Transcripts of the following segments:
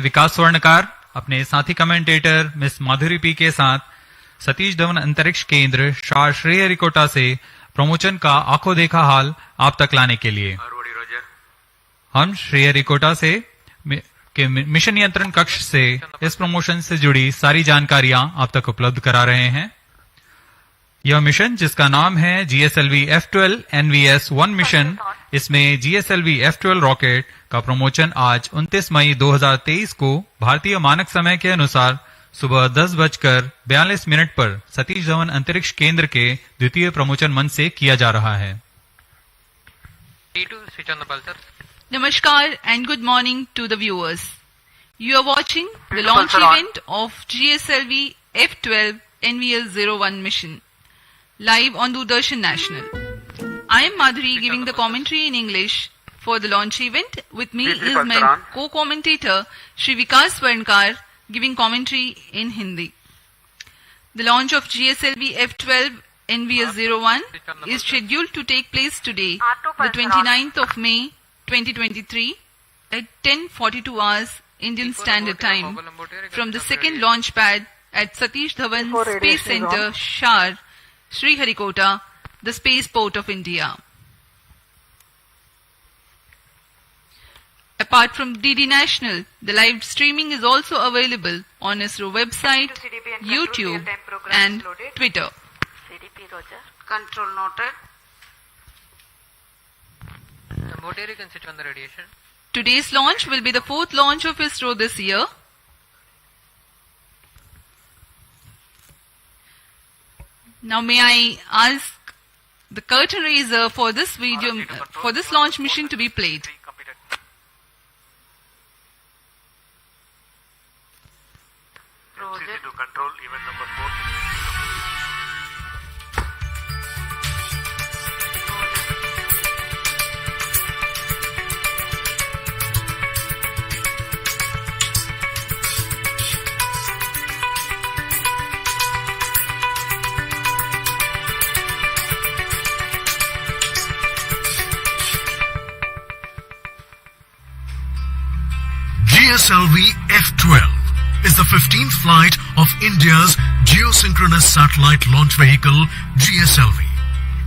विकास स्वर्णकार अपने साथी commentator miss माधुरी P के साथ सतीश धवन अंतरिक्ष केंद्र शार श्रीहरिकोटा से प्रमोशन का आंखों देखा हाल आप तक लाने के लिए हम श्रीहरिकोटा से के मिशन नियंत्रण कक्ष से इस प्रमोशन से जुड़ी सारी जानकारियां आप तक उपलब्ध करा रहे हैं। यह मिशन जिसका नाम है GSLV-F12 NVS-01 मिशन, इसमें GSLV-F12 रॉकेट का प्रमोशन आज 29 मई 2023 को भारतीय मानक समय के अनुसार सुबह 10:42 पर सतीश धवन अंतरिक्ष केंद्र के द्वितीय प्रमोशन मंच से किया जा रहा है। Namaskar and good morning to the viewers. You are watching the launch event of GSLV-F12 NVS-01 mission live on Doordarshan National. I am Madhuri giving the commentary in English for the launch event. With me is my co-commentator Shri Vikas Swarnkar giving commentary in Hindi. The launch of GSLV-F12 NVS-01 is scheduled to take place today, the 29th of May 2023 at 10:42 hours Indian Standard Time from the second launch pad at Satish Dhawan Space Center, Shar, Sriharikota, the spaceport of India. Apart from DD National, the live streaming is also available on ISRO website, YouTube and Twitter. CDP Roger. Control noted. Motor you can switch on the radiation. Today's launch will be the fourth launch of ISRO this year. Now may I ask the curtain raiser for this video, for this launch mission to be played. Roger. To control event number 4. GSLV-F12 is the 15th flight of India's geosynchronous satellite launch vehicle GSLV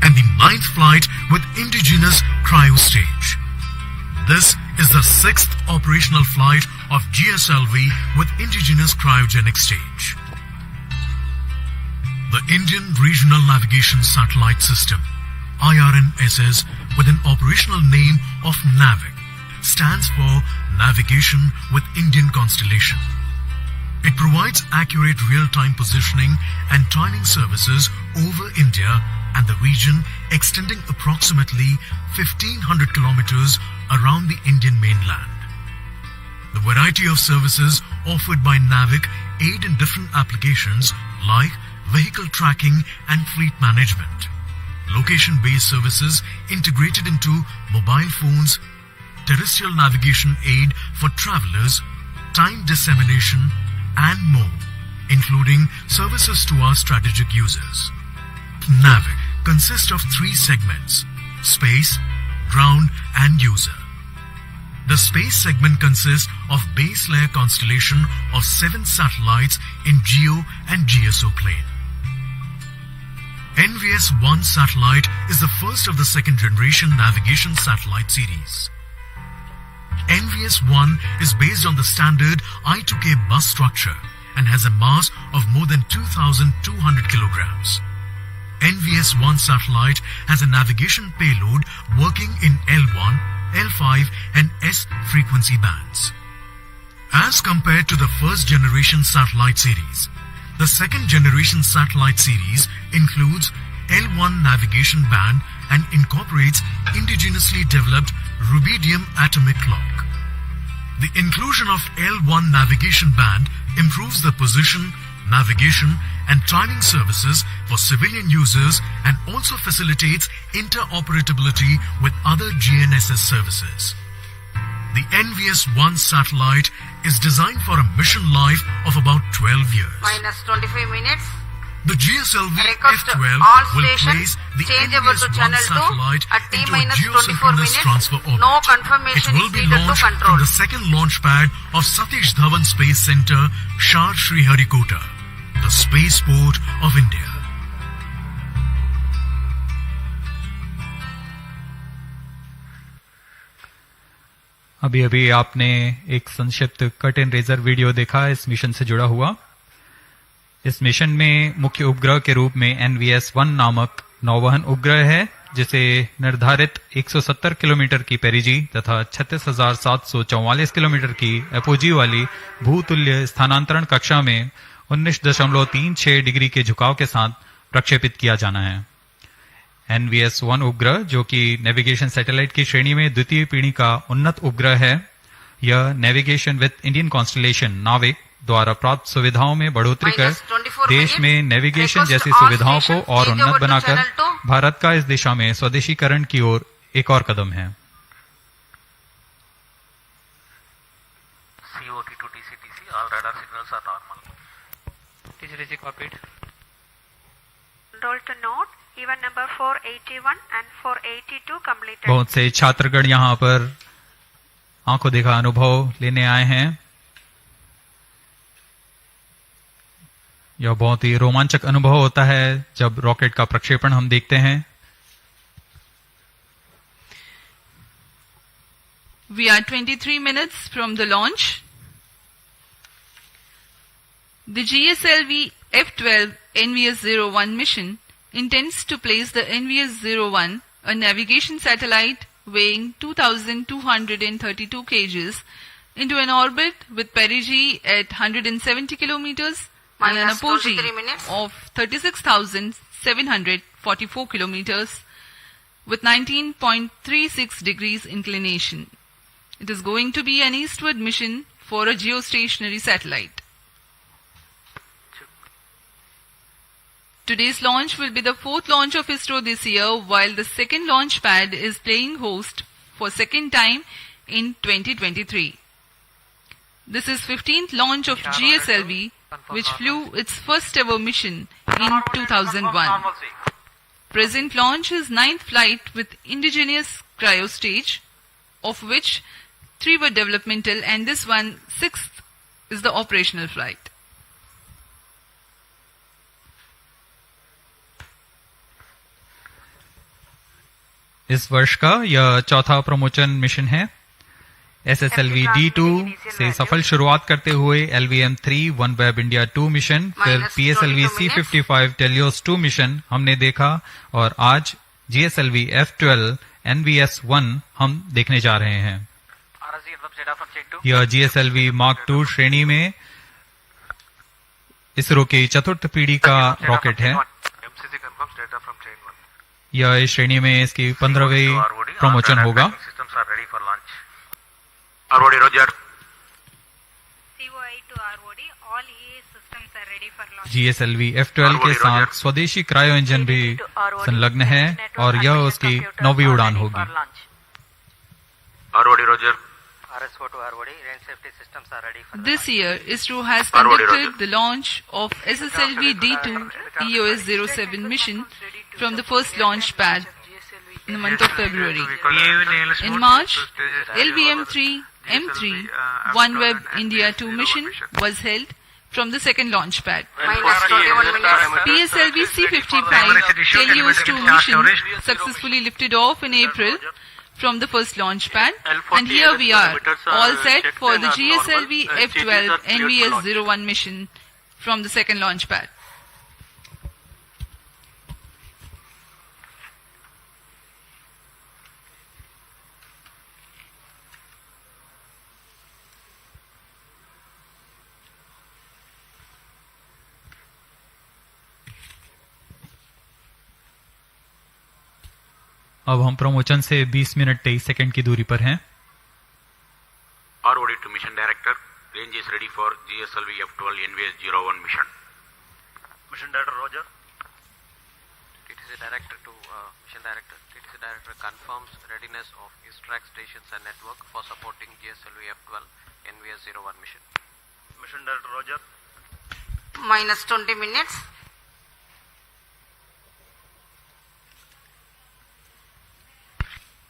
and the 9th flight with indigenous cryo stage. This is the 6th operational flight of GSLV with indigenous cryogenic stage. The Indian Regional Navigation Satellite System IRNSS, with an operational name of NAVIC, stands for Navigation with Indian Constellation. It provides accurate real-time positioning and timing services over India and the region extending approximately 1,500 kilometers around the Indian mainland. The variety of services offered by NAVIC aid in different applications like vehicle tracking and fleet management, location-based services integrated into mobile phones, terrestrial navigation aid for travelers, time dissemination, and more, including services to our strategic users. NAVIC consists of 3 segments: space, ground, and user. The space segment consists of base layer constellation of 7 satellites in GEO and GSO plane. NVS-01 satellite is the first of the second generation navigation satellite series. NVS-01 is based on the standard I2K bus structure and has a mass of more than 2,200 kilograms. NVS-01 satellite has a navigation payload working in L1, L5 and S frequency bands. As compared to the first generation satellite series, the second generation satellite series includes L1 navigation band and incorporates indigenously developed rubidium atomic clock. The inclusion of L1 navigation band improves the position, navigation and timing services for civilian users and also facilitates interoperability with other GNSS services. The NVS-01 satellite is designed for a mission life of about 12 years. Minus 25 minutes. The GSLV Request F12 all will stations place the change over to NVS-01 channel 2 satellite at into a T-24 geosynchronous minutes. transfer orbit. No It confirmation will is be needed to launched control. from the second launch pad of Satish Dhawan Space Center, Shah Sriharikota, the spaceport of India. अभी अभी आपने एक संक्षिप्त cut and razor video देखा इस mission से जुड़ा हुआ। इस मिशन में मुख्य उपग्रह के रूप में NVS-1 नामक नौवहन उपग्रह है, जिसे निर्धारित 170 किलोमीटर की पेरिजी तथा 36,744 किलोमीटर की एपोजी वाली भूतुल्य स्थानांतरण कक्षा में 19.36 डिग्री के झुकाव के साथ प्रक्षेपित किया जाना है। NVS-1 उपग्रह, जो कि नेविगेशन सैटेलाइट की श्रेणी में द्वितीय पीढ़ी का उन्नत उपग्रह है, यह नेविगेशन विद इंडियन कॉन्स्टलेशन नाविक द्वारा प्राप्त सुविधाओं में बढ़ोतरी कर देश में नेविगेशन जैसी सुविधाओं को और उन्नत बनाकर भारत का इस दिशा में स्वदेशीकरण की ओर एक और कदम है। COT to TCTC, all radar signals are normal. TCTC copied. Control to note, even number 481 and 482 completed. बहुत से छात्रगण यहाँ पर आंखों देखा अनुभव लेने आए हैं। यह बहुत ही रोमांचक अनुभव होता है जब रॉकेट का प्रक्षेपण हम देखते हैं। We are 23 minutes from the launch. The GSLV F12 NVS-01 mission intends to place the NVS-01, a navigation satellite weighing 2,232 kgs, into an orbit with perigee at 170 kilometers and an Minus apogee 23 minutes. of 36,744 kilometers with 19.36 degrees inclination. It is going to be an eastward mission for a geostationary satellite. Today's launch will be the fourth launch of ISRO this year, while the second launch pad is playing host for second time in 2023. This is 15th launch of GSLV, which flew its first ever mission in 2001. Present launch is 9th flight with indigenous cryo stage, of which 3 were developmental and this one, 6th, is the operational flight. इस वर्ष का यह चौथा promotion mission है। SSLV D2 से सफल शुरुआत करते हुए LVM-3 OneWeb India 2 मिशन, फिर PSLV C55 Telios 2 मिशन हमने देखा और आज GSLV F12 NVS-1 हम देखने जा रहे हैं। यह GSLV Mark II श्रेणी में इसरो की चतुर्थ पीढ़ी का रॉकेट है। यह इस श्रेणी में इसकी 15वीं प्रमोशन होगा। ROD, Roger. COI to ROD, all EA systems are ready for launch. GSLV F12 के साथ स्वदेशी क्रायो इंजन भी संलग्न है और यह उसकी 9वीं उड़ान होगी। ROD, Roger. RSO to ROD, range safety systems are ready for This year, ISRO has conducted the launch of SSLV D2 EOS-07 mission from the first launch pad in the month of February. In March, LVM-3 M3 OneWeb India 2 mission was held from the second launch pad. Minus 21 minutes. PSLV C55 Telios 2 mission successfully lifted off in April from the first launch pad, and here we are, all set for the GSLV F12 NVS-01 mission from the second launch pad. अब हम promotion से 20 minute 23 second की दूरी पर हैं। ROD to mission director. Range is ready for GSLV F12 NVS-01 mission. Mission director, Roger. TTC director to mission director. TTC director confirms readiness of ISRO stations and network for supporting GSLV F12 NVS-01 mission. Mission director, Roger. Minus 20 minutes.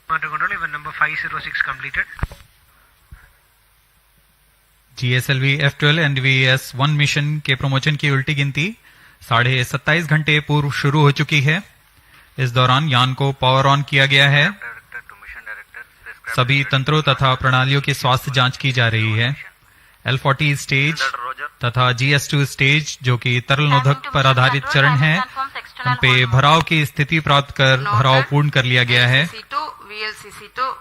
Command control, event number 506 completed. GSLV F12 NVS-01 mission के promotion की उल्टी गिनती 27.5 घंटे पूर्व शुरू हो चुकी है। इस दौरान यान को पावर ऑन किया गया है। सभी तंत्रों तथा प्रणालियों की स्वास्थ्य जांच की जा रही है। L40 स्टेज तथा GS2 स्टेज जो कि तरल नोधक पर आधारित चरण है, उन पे भराव की स्थिति प्राप्त कर भराव पूर्ण कर लिया गया है। VLCC2,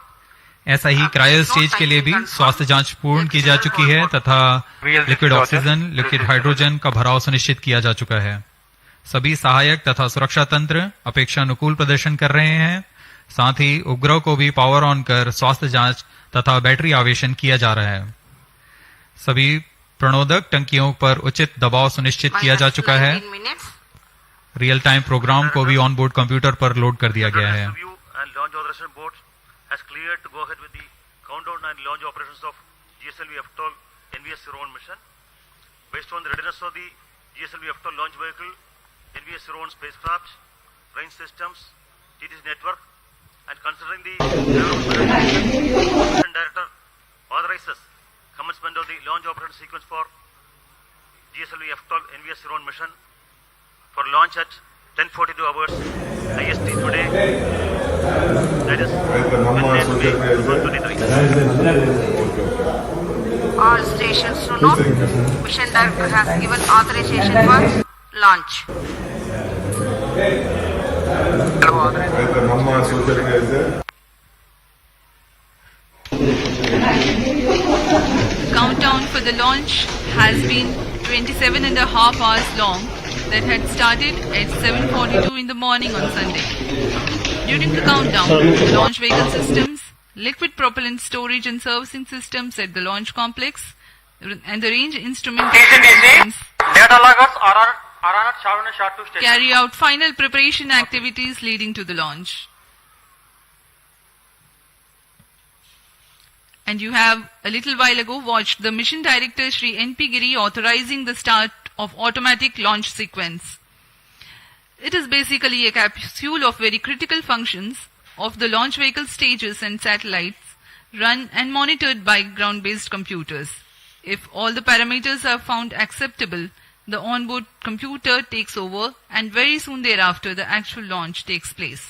ऐसा ही क्रायो स्टेज के लिए भी स्वास्थ्य जांच पूर्ण की जा चुकी है तथा लिक्विड ऑक्सीजन, लिक्विड हाइड्रोजन का भराव सुनिश्चित किया जा चुका है। सभी सहायक तथा सुरक्षा तंत्र अपेक्षानुकूल प्रदर्शन कर रहे हैं। साथ ही उपग्रह को भी पावर ऑन कर स्वास्थ्य जांच तथा बैटरी आवेशन किया जा रहा है। सभी प्रणोदक टंकियों पर उचित दबाव सुनिश्चित किया जा चुका है। 19 minutes. रियल टाइम प्रोग्राम को भी ऑन बोर्ड कंप्यूटर पर लोड कर दिया गया है। View and launch authorization board has cleared to go ahead with the countdown and launch operations of GSLV F12 NVS-01 mission. Based on the readiness of the GSLV F12 launch vehicle, NVS-01 spacecraft, range systems, TTC network, and considering the mission director authorizes commencement of the launch operation sequence for GSLV F12 NVS-01 mission for launch at 10:42 hours IST today, that is Wednesday, May 2023. All stations to know. Mission director has given authorization for launch. Countdown for the launch has been 27.5 hours long, that had started at 7:42 in the morning on Sunday. During the countdown, launch vehicle systems, liquid propellant storage and servicing systems at the launch complex, and the range instrument systems Data loggers are on at Sharon and Short 2 station. carry out final preparation activities leading to the launch. And you have a little while ago watched the mission director Shri N.P. Giri authorizing the start of automatic launch sequence. It is basically a capsule of very critical functions of the launch vehicle stages and satellites, run and monitored by ground-based computers. If all the parameters are found acceptable, the onboard computer takes over and very soon thereafter the actual launch takes place.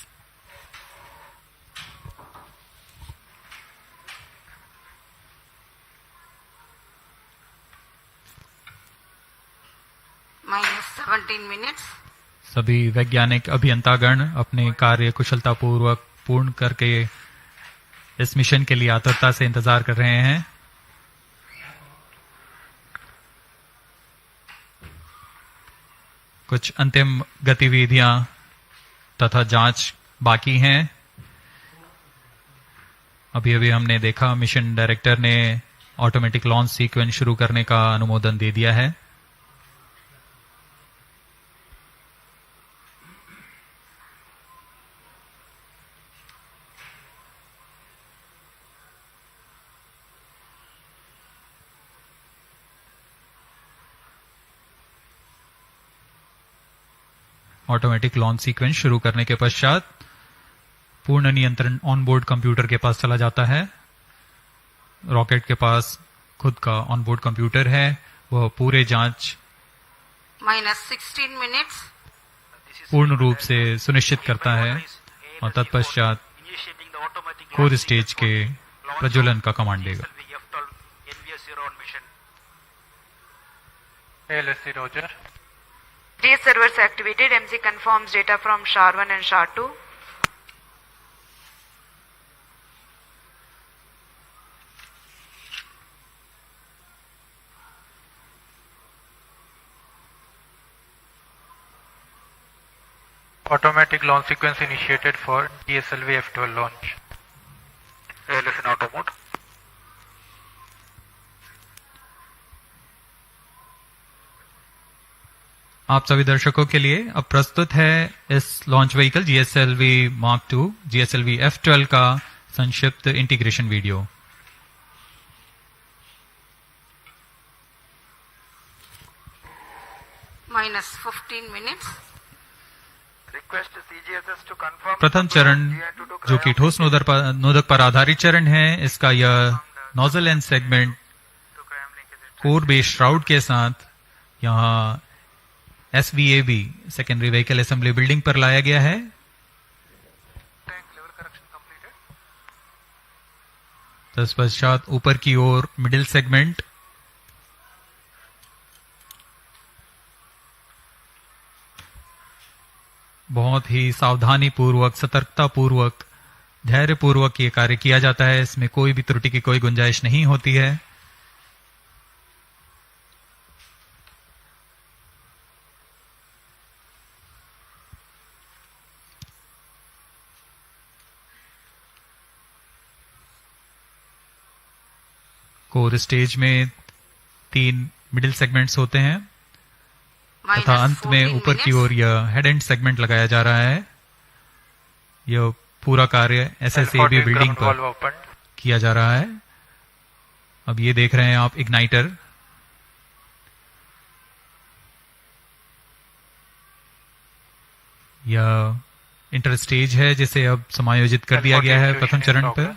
Minus 17 minutes. सभी वैज्ञानिक अभियंतागण अपने कार्य कुशलता पूर्वक पूर्ण करके इस mission के लिए आतुरता से इंतजार कर रहे हैं। कुछ अंतिम गतिविधियां तथा जांच बाकी हैं। अभी अभी हमने देखा मिशन डायरेक्टर ने ऑटोमेटिक लॉन्च सीक्वेंस शुरू करने का अनुमोदन दे दिया है। ऑटोमेटिक लॉन्च सीक्वेंस शुरू करने के पश्चात पूर्ण नियंत्रण ऑनबोर्ड कंप्यूटर के पास चला जाता है। रॉकेट के पास खुद का ऑनबोर्ड कंप्यूटर है, वह पूरे जांच Minus 16 minutes. पूर्ण रूप से सुनिश्चित करता है और तत्पश्चात कोर स्टेज के प्रज्वलन का कमांड देगा। LSC Roger. These servers activated. MC confirms data from SHAR-1 and SHAR-2. Automatic launch sequence initiated for GSLV F12 launch. ALS in auto mode. आप सभी दर्शकों के लिए अब प्रस्तुत है इस launch vehicle GSLV Mark II GSLV F12 का संक्षिप्त इंटीग्रेशन वीडियो। Minus 15 minutes. प्रथम चरण जो कि ठोस नोदक पर आधारित चरण है, इसका यह nozzle and segment core base shroud के साथ यहाँ SVAB secondary vehicle assembly building पर लाया गया है। तत्पश्चात ऊपर की ओर मिडिल सेगमेंट, बहुत ही सावधानी पूर्वक, सतर्कता पूर्वक, धैर्य पूर्वक ये कार्य किया जाता है। इसमें कोई भी त्रुटि की कोई गुंजाइश नहीं होती है। कोर स्टेज में 3 मिडिल सेगमेंट्स होते हैं तथा अंत में ऊपर की ओर यह हेड एंड सेगमेंट लगाया जा रहा है। यह पूरा कार्य SSAB बिल्डिंग पर किया जा रहा है। अब ये देख रहे हैं आप इग्नाइटर, यह इंटर स्टेज है जिसे अब समायोजित कर दिया गया है प्रथम चरण पर।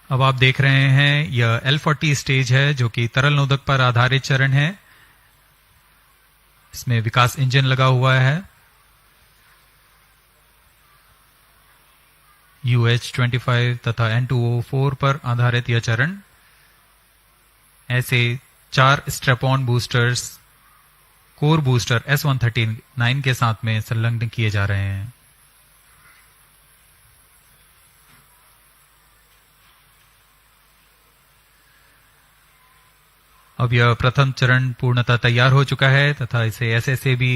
अब आप देख रहे हैं यह L40 स्टेज है जो कि तरल नोदक पर आधारित चरण है। इसमें विकास इंजन लगा हुआ है। UH-25 तथा N2O4 पर आधारित यह चरण। ऐसे 4 strap-on boosters core booster S139 के साथ में संलग्न किए जा रहे हैं। अब यह प्रथम चरण पूर्णतः तैयार हो चुका है तथा इसे SSAB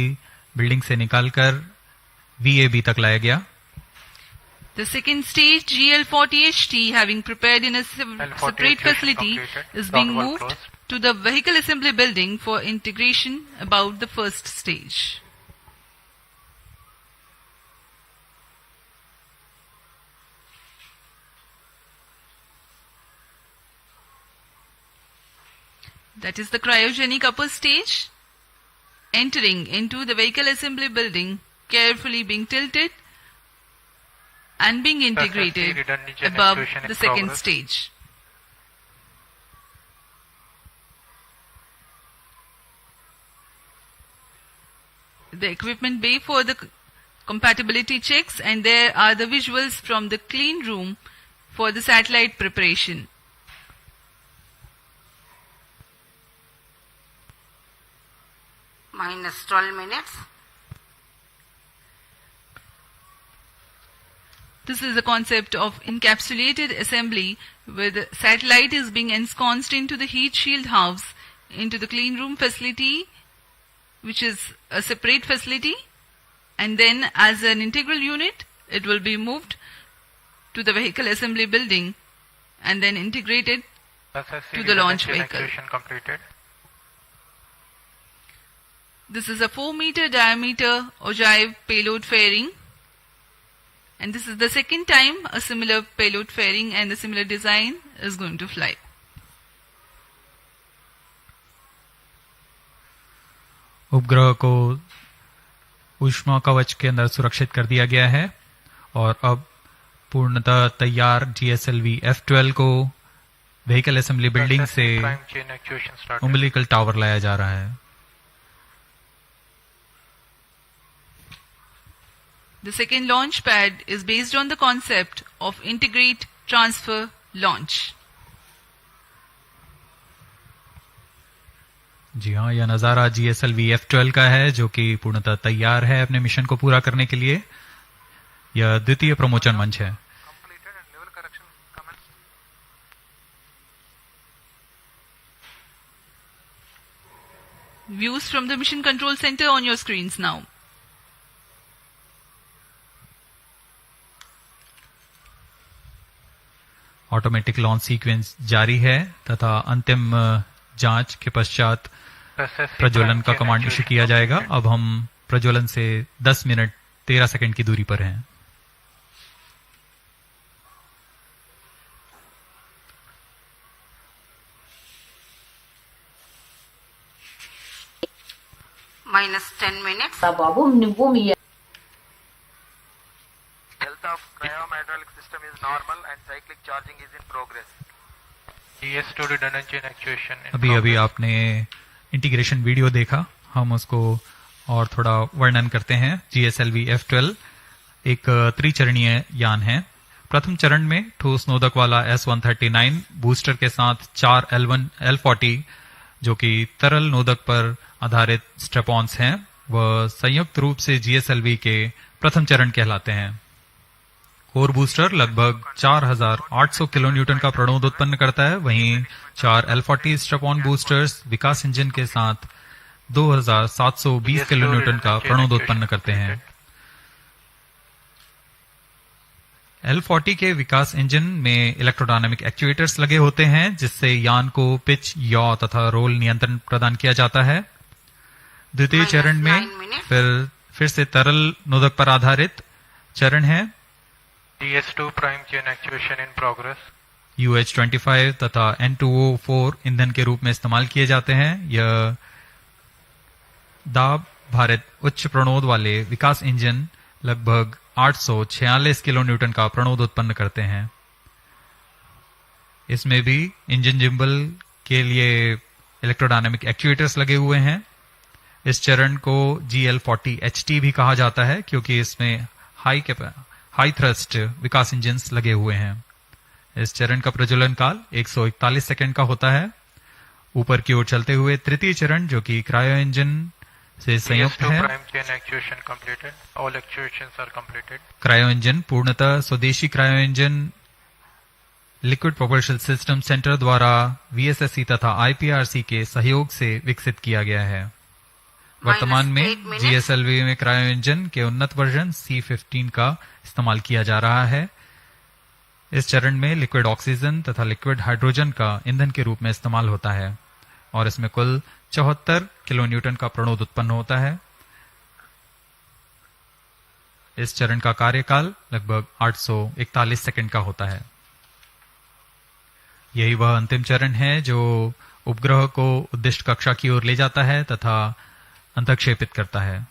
बिल्डिंग से निकालकर VAB तक लाया गया। The second stage, GL40HT, having prepared in a separate facility, is being moved to the vehicle assembly building for integration about the first stage. That is the cryogenic upper stage, entering into the vehicle assembly building, carefully being tilted and being integrated above the second stage. The equipment bay for the compatibility checks, and there are the visuals from the clean room for the satellite preparation. Minus 12 minutes. This is the concept of encapsulated assembly, where the satellite is being ensconced into the heat shield house, into the clean room facility, which is a separate facility, and then as an integral unit, it will be moved to the vehicle assembly building and then integrated to the launch vehicle. Completed. This is a 4-meter diameter ogive payload fairing, and this is the second time a similar payload fairing and a similar design is going to fly. उपग्रह को ऊष्मा कवच के अंदर सुरक्षित कर दिया गया है और अब पूर्णतः तैयार GSLV-F12 को व्हीकल असेंबली बिल्डिंग से उम्बिलिकल टावर लाया जा रहा है। The second launch pad is based on the concept of integrate, transfer, launch. जी हाँ, यह नजारा GSLV-F12 का है जो कि पूर्णतः तैयार है अपने मिशन को पूरा करने के लिए। यह द्वितीय प्रमोचन मंच है। Views from the mission control center on your screens now. Automatic launch sequence जारी है तथा अंतिम जांच के पश्चात प्रज्वलन का कमांड इशू किया जाएगा। अब हम प्रज्वलन से 10 मिनट 13 सेकंड की दूरी पर हैं। Minus 10 minutes. normal and cyclic charging is in progress. GS2 redundant chain actuation in अभी progress. आपने इंटीग्रेशन वीडियो देखा, हम उसको और थोड़ा वर्णन करते हैं। GSLV-F12 एक त्रिचरणीय यान है। प्रथम चरण में ठोस नोदक वाला S139 बूस्टर के साथ 4 L40 जो कि तरल नोदक पर आधारित स्ट्रेपॉन्स हैं, वह संयुक्त रूप से GSLV के प्रथम चरण कहलाते हैं। कोर बूस्टर लगभग 4800 किलो न्यूटन का प्रणोद उत्पन्न करता है, वहीं 4 L40 स्ट्रेपॉन बूस्टर्स विकास इंजन के साथ 2720 किलो न्यूटन का प्रणोद उत्पन्न करते हैं। L40 के विकास इंजन में इलेक्ट्रोडायनामिक एक्चुएटर्स लगे होते हैं, जिससे यान को पिच, याव तथा रोल नियंत्रण प्रदान किया जाता है। द्वितीय चरण में फिर से तरल नोदक पर आधारित चरण है। GS2 prime chain actuation in progress. UH-25 तथा N2O4 ईंधन के रूप में इस्तेमाल किए जाते हैं। यह दाब भारित उच्च प्रणोद वाले विकास इंजन लगभग 846 किलो न्यूटन का प्रणोद उत्पन्न करते हैं। इसमें भी इंजन जिम्बल के लिए इलेक्ट्रोडायनामिक एक्चुएटर्स लगे हुए हैं। इस चरण को GL40HT भी कहा जाता है, क्योंकि इसमें हाई थ्रस्ट विकास इंजन्स लगे हुए हैं। इस चरण का प्रज्वलन काल 141 सेकंड का होता है। ऊपर की ओर चलते हुए तृतीय चरण, जो कि क्रायो इंजन से संयुक्त GS2 है। prime chain actuation completed. All actuations are completed. Cryo engine पूर्णतः स्वदेशी cryo engine liquid propulsion system centre द्वारा VSSC तथा IPRC के सहयोग से विकसित किया गया है। वर्तमान में GSLV में क्रायो इंजन के उन्नत वर्जन C15 का इस्तेमाल किया जा रहा है। इस चरण में लिक्विड ऑक्सीजन तथा लिक्विड हाइड्रोजन का ईंधन के रूप में इस्तेमाल होता है और इसमें कुल 74 किलो न्यूटन का प्रणोद उत्पन्न होता है। इस चरण का कार्यकाल लगभग 841 सेकंड का होता है। यही वह अंतिम चरण है जो उपग्रह को उद्दिष्ट कक्षा की ओर ले जाता है तथा अंतक्षेपित करता है।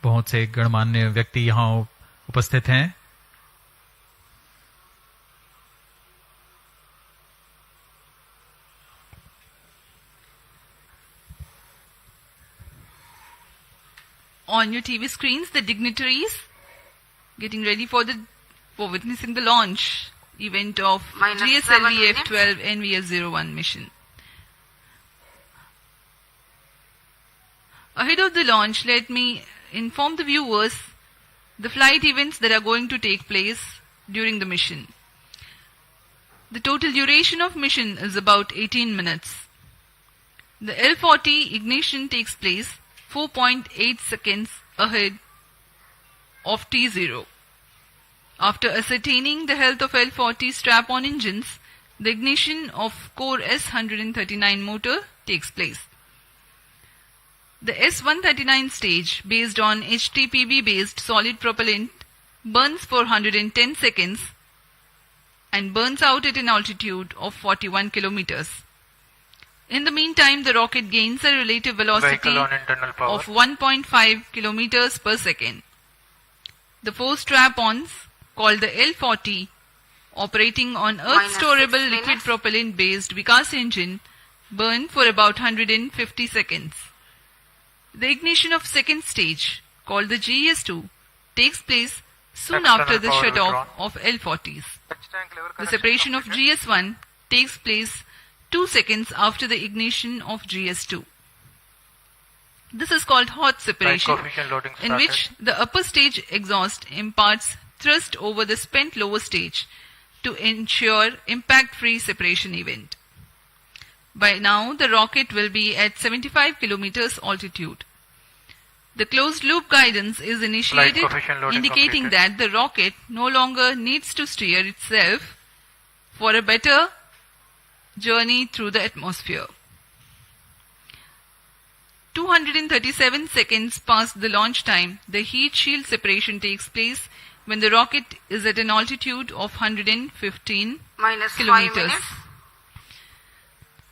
बहुत से गणमान्य व्यक्ति यहां उपस्थित हैं। On your TV screens, the dignitaries getting ready for witnessing the launch event of GSLV-F12 NVS-01 mission. Ahead of the launch, let me inform the viewers the flight events that are going to take place during the mission. The total duration of mission is about 18 minutes. The L40 ignition takes place 4.8 seconds ahead of T0. After ascertaining the health of L40 strap-on engines, the ignition of core S139 motor takes place. The S139 stage, based on HTPB-based solid propellant, burns for 110 seconds and burns out at an altitude of 41 kilometers. In the meantime, the rocket gains a relative velocity Vehicle on internal power. of 1.5 kilometers per second. The four strap-ons, called the L40, operating on Earth-storable liquid propellant-based Vikas engine, burn for about 150 seconds. The ignition of second stage, called the GS2, takes place soon after the shut-off of L40s. The separation of GS1 takes place 2 seconds after the ignition of GS2. This is called hot separation, in which the upper stage exhaust imparts thrust over the spent lower stage to ensure impact-free separation event. By now, the rocket will be at 75 kilometers altitude. The closed-loop guidance is initiated, indicating that the rocket no longer needs to steer itself for a better journey through the atmosphere. 237 seconds past the launch time, the heat shield separation takes place when the rocket is at an altitude of 115 minus 5 kilometers. minutes.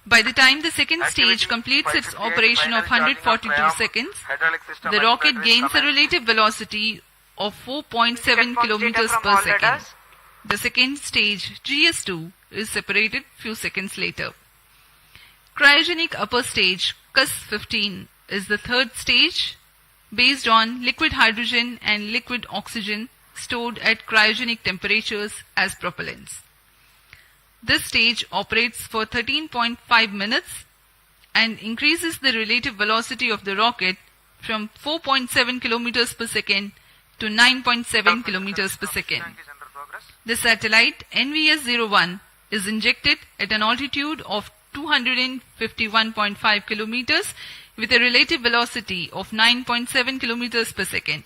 By the time the second stage completes its operation of 142 seconds, the rocket gains a relative velocity of 4.7 kilometers per second. The second stage, GS2, is separated few seconds later. Cryogenic upper stage, CUS-15, is the third stage based on liquid hydrogen and liquid oxygen stored at cryogenic temperatures as propellants. This stage operates for 13.5 minutes and increases the relative velocity of the rocket from 4.7 kilometers per second to 9.7 kilometers per second. The satellite NVS-01 is injected at an altitude of 251.5 kilometers with a relative velocity of 9.7 kilometers per second.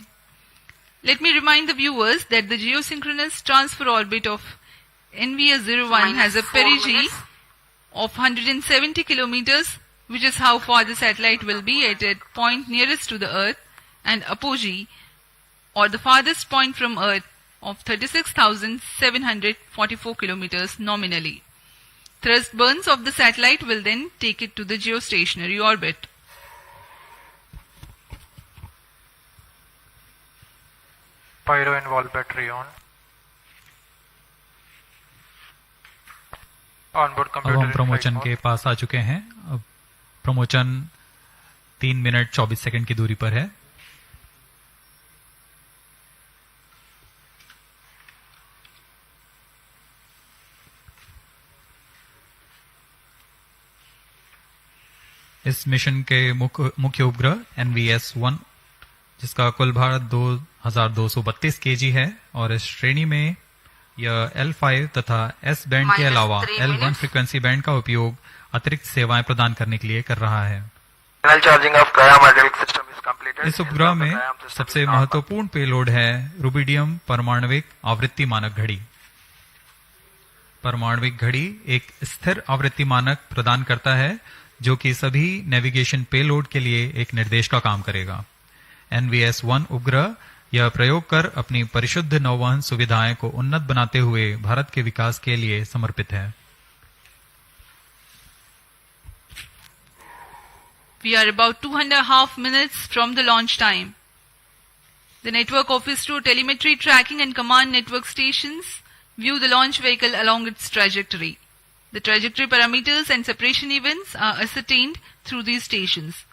Let me remind the viewers that the geosynchronous transfer orbit of NVS-01 has a perigee of 170 kilometers, which is how far the satellite will be at a point nearest to the Earth, and apogee, or the farthest point from Earth, of 36,744 kilometers nominally. Thrust burns of the satellite will then take it to the geostationary orbit. Pyro and wall battery on. Onboard अब computer हम in प्रमोचन flight के mode. पास आ चुके हैं। अब प्रमोचन 3 minute 24 second की दूरी पर है। इस मिशन के मुख्य उपग्रह NVS-01, जिसका कुल भार 2232 केजी है, और इस श्रेणी में यह L5 तथा S बैंड के अलावा L1 फ्रीक्वेंसी बैंड का उपयोग अतिरिक्त सेवाएं प्रदान करने के लिए कर रहा है। इस उपग्रह में सबसे महत्वपूर्ण पेलोड है रुबिडियम परमाणविक आवृत्ति मानक घड़ी। परमाणविक घड़ी एक स्थिर आवृत्ति मानक प्रदान करता है जो कि सभी नेविगेशन पेलोड के लिए एक निर्देश का काम करेगा। NVS-01 उपग्रह यह प्रयोग कर अपनी परिशुद्ध नौवहन सुविधाएं को उन्नत बनाते हुए भारत के विकास के लिए समर्पित है। We are about 2.5 minutes from the launch time. The network of ISRO telemetry tracking and command network stations view the launch vehicle along its trajectory. The trajectory parameters and separation events are ascertained through these stations.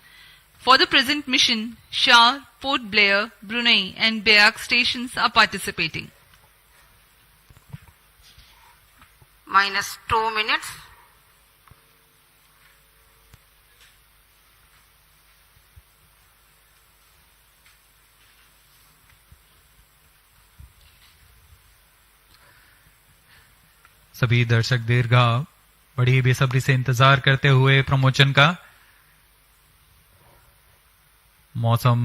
For the present mission, Shah, Port Blair, Brunei and Beak stations are participating. minus 2 minutes. सभी दर्शक दीर्घा बड़ी बेसब्री से इंतजार करते हुए प्रमोचन का। मौसम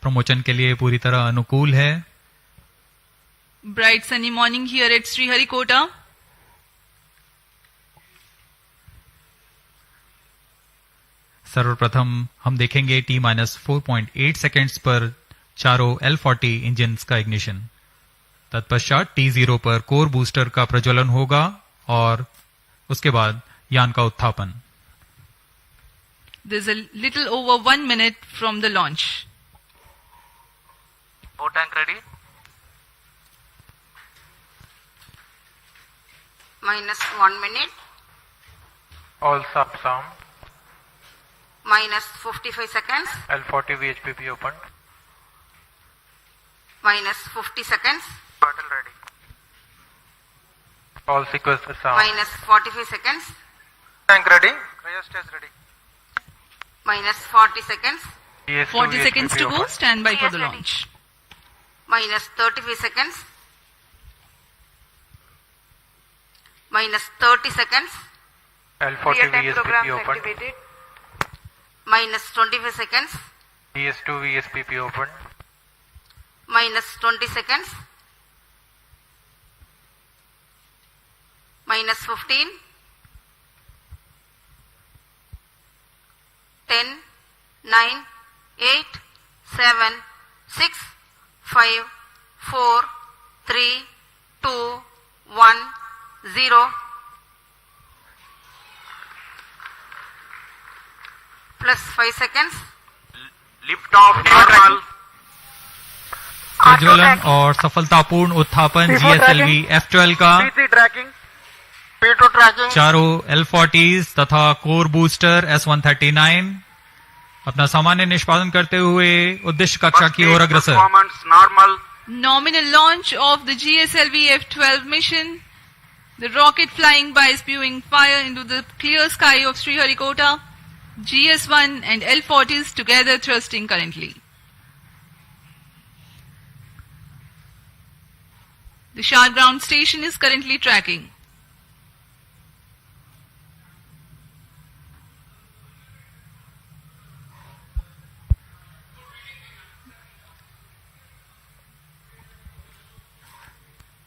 प्रमोचन के लिए पूरी तरह अनुकूल है। Bright sunny morning here at Sriharikota. सर्वप्रथम हम देखेंगे T-4.8 सेकेंड्स पर चारों L40 इंजन्स का इग्निशन। तत्पश्चात T0 पर कोर बूस्टर का प्रज्वलन होगा और उसके बाद यान का उत्थापन। There's a little over 1 minute from the launch. O tank ready. minus 1 minute. All subs armed. minus 55 seconds. L40 VHPP opened. minus 50 seconds. Throttle ready. All sequences armed. minus 45 seconds. Tank ready. Cryostats ready. minus 40 seconds. DS2 40 seconds VHPP to go. opened. Stand by for Yes, the ready. launch. minus 35 seconds. minus 30 seconds. L40 VHPP opened. minus 25 seconds. DS2 VSPP opened. minus 20 seconds. minus 15. 10, 9, 8, 7, 6, 5, 4, 3, 2, 1, 0. plus 5 seconds. Lift off normal. प्रज्वलन और सफलतापूर्ण उत्थापन GSLV F12 का P3 tracking. P2 tracking. चारों L40s तथा core booster S139 अपना सामान्य निष्पादन करते हुए उद्देश्य कक्षा की ओर अग्रसर। Performance normal. Nominal launch of the GSLV-F12 mission. The rocket flying by spewing fire into the clear sky of Sriharikota. GS1 and L40s together thrusting currently. The Shah ground station is currently tracking.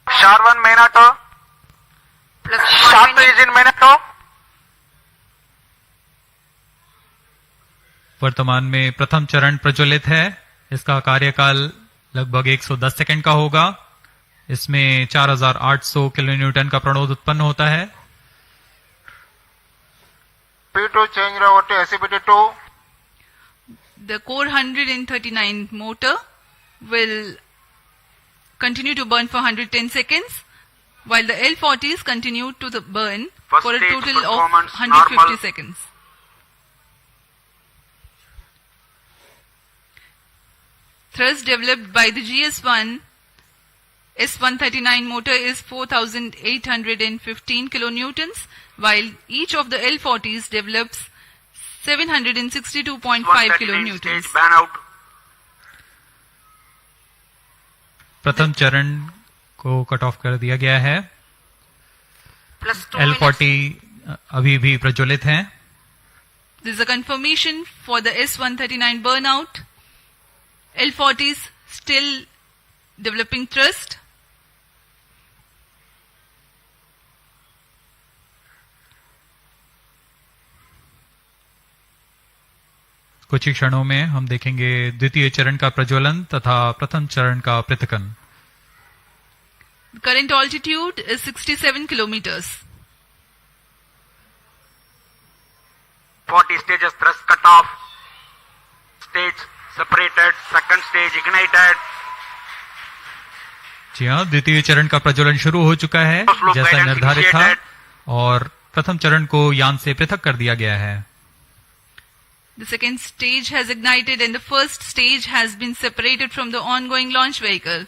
Shar 1 main auto. Plus Shar 1 2 minute. is in main auto. वर्तमान में प्रथम चरण प्रज्वलित है। इसका कार्यकाल लगभग 110 second का होगा। इसमें 4800 किलोन्यूटन का प्रणोद उत्पन्न होता है। P2 change over to SCBT2. The core 139 motor will continue to burn for 110 seconds, while the L40s continue to burn First for a stage total of performance 150 normal. seconds. Thrust developed by the GS1 S139 motor is 4815 kilonewtons, while each of the L40s develops 762.5 kilonewtons. Stage ban out. प्रथम चरण को cut off कर दिया गया है। Plus 2 minutes. L40 अभी भी प्रज्वलित हैं। This is a confirmation for the S139 burnout. L40s still developing thrust. कुछ ही क्षणों में हम देखेंगे द्वितीय चरण का प्रज्वलन तथा प्रथम चरण का पृथकन। The current altitude is 67 kilometers. 40 stages thrust cut off. Stage separated. Second stage ignited. जी हाँ, द्वितीय चरण का प्रज्वलन शुरू हो चुका है जैसा निर्धारित था और प्रथम चरण को यान से पृथक कर दिया गया है। The second stage has ignited and the first stage has been separated from the ongoing launch vehicle.